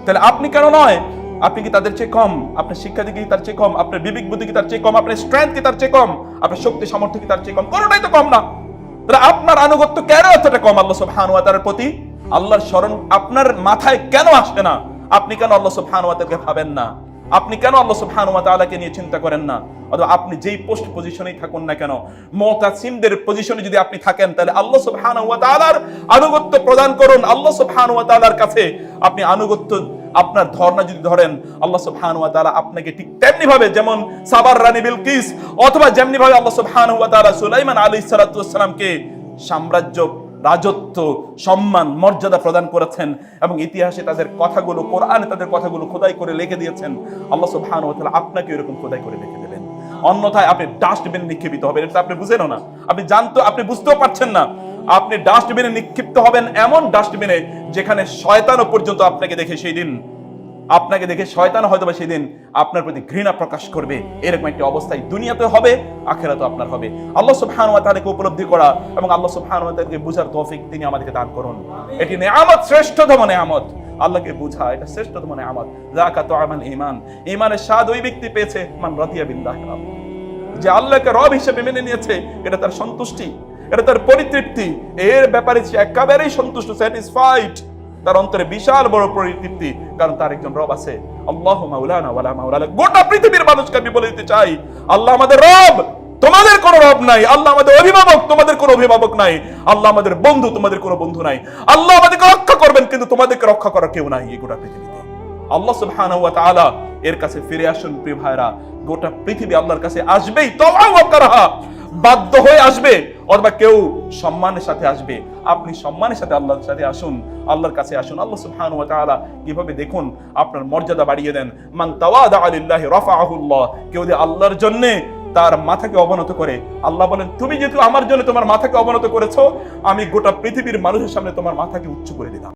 S1: তাহলে আপনি কেন নয়? আপনি কি তাদের চেয়ে কম? আপনার শিক্ষা দিকে কি তার চেয়ে কম? আপনার বিবেক বুদ্ধি কি তার চেয়ে কম? আপনার স্ট্রেংথ কি তার চেয়ে কম? আপনার শক্তি সামর্থ্য কি তার চেয়ে কম? কোনোটাই তো কম না। তাহলে আপনার আনুগত্য কেন এতটা কম আল্লাহ সুবহানাহু ওয়া তাআলার প্রতি? আল্লাহর স্মরণ আপনার মাথায় কেন আসে না? আপনি কেন আল্লাহ সুবহানাহু ওয়া তাআলাকে ভাবেন না? আপনি কেন আল্লাহ সুবহানাহু ওয়া তাআলাকে নিয়ে চিন্তা করেন না? অথবা আপনি যেই পোস্ট পজিশনেই থাকুন না কেন, মুতাসিমদের পজিশনে যদি আপনি থাকেন, তাহলে আল্লাহ সুবহানাহু ওয়া তাআলার আনুগত্য প্রদান করুন। আল্লাহ সুবহানাহু ওয়া তাআলার কাছে আপনি আনুগত্য আপনার ধর্ণা যদি ধরেন, আল্লাহ সুবহানাহু ওয়া তাআলা আপনাকে ঠিক তেমনি ভাবে যেমন সাবার রানী বিলকিস, অথবা যেমনি ভাবে আল্লাহ সুবহানাহু ওয়া তাআলা সুলাইমান আলাইহিস সালাতু ওয়াস সালামকে সাম্রাজ্য, রাজত্ব, সম্মান, মর্যাদা প্রদান করেছেন, এবং ইতিহাসে তাদের কথাগুলো, কোরআনে তাদের কথাগুলো খোদাই করে লিখে দিয়েছেন, আল্লাহ সুবহানাহু ওয়া তাআলা আপনাকে এরকম খোদাই করে লিখে দেবেন। অন্যথায় আপনি ডাস্টবিনে নিক্ষেপিত হবেন। এটা আপনি বুঝেনও না, আপনি বুঝতেও পারছেন না। আপনি ডাস্টবিনে নিক্ষিপ্ত হবেন, এমন ডাস্টবিনে যেখানে শয়তানও পর্যন্ত আপনাকে দেখে শয়তান হয়তো বা সেই দিন আপনার প্রতি ঘৃণা প্রকাশ করবে। এরকম একটা অবস্থায় দুনিয়াতে হবে, আখিরাতেও আপনার হবে। আল্লাহ সুবহানাহু ওয়া তাআলাকে উপলব্ধি করা এবং আল্লাহ সুবহানাহু ওয়া তাআলাকে বুঝার তৌফিক তিনি আমাদেরকে দান করুন। এটি নেয়ামত, শ্রেষ্ঠতম নেয়ামত। আল্লাহকে বুঝা এটা শ্রেষ্ঠতম নেয়ামত। যাকা তুআমাল ঈমান, ঈমানের স্বাদ ওই ব্যক্তি পেয়েছে মান রাদিয়া বিল্লাহি রাব্বা, যে আল্লাহকে রব হিসেবে মেনে নিয়েছে। এটা তার সন্তুষ্টি, এটা তার পরিতৃপ্তি। এর ব্যাপারে সে একেবারেই সন্তুষ্ট, স্যাটিসফাইড। তার অন্তরে বিশাল বড় পরিতৃপ্তি, কারণ তার একজন রব আছে। আল্লাহু মাওলানা ওয়ালা মাওলা লাক। গোটা পৃথিবীর মানুষকে আমি বলে দিতে চাই, আল্লাহ আমাদের রব, তোমাদের কোনো রব নাই। আল্লাহ আমাদের অভিভাবক, তোমাদের কোনো অভিভাবক নাই। আল্লাহ আমাদের বন্ধু, তোমাদের কোনো বন্ধু নাই। আল্লাহ আমাদেরকে রক্ষা করবেন, কিন্তু তোমাদেরকে রক্ষা করার কেউ নাই এই গোটা পৃথিবীতে। আল্লাহ সুবহানাহু ওয়া তাআলা এর কাছে ফিরে আসুন প্রিয় ভাইরা। গোটা পৃথিবী আল্লাহর কাছে আসবেই, তওয়া ওয়া কারহা, বাধ্য হয়ে আসবে, অথবা কেউ সম্মানের সাথে আসবে। আপনি সম্মানের সাথে আল্লাহর সাথে আসুন, আল্লাহর কাছে আসুন। আল্লাহ সুবহানাহু ওয়া তাআলা কিভাবে দেখুন আপনার মর্যাদা বাড়িয়ে দেন। মান তাওয়াদা লিল্লাহি রাফাআহুল্লাহ। কেউ যদি আল্লাহর জন্য তার মাথাকে অবনত করে, আল্লাহ বলেন তুমি যেহেতু আমার জন্য তোমার মাথাকে অবনত করেছো, আমি গোটা পৃথিবীর মানুষের সামনে তোমার মাথাকে উচ্চ করে দিলাম।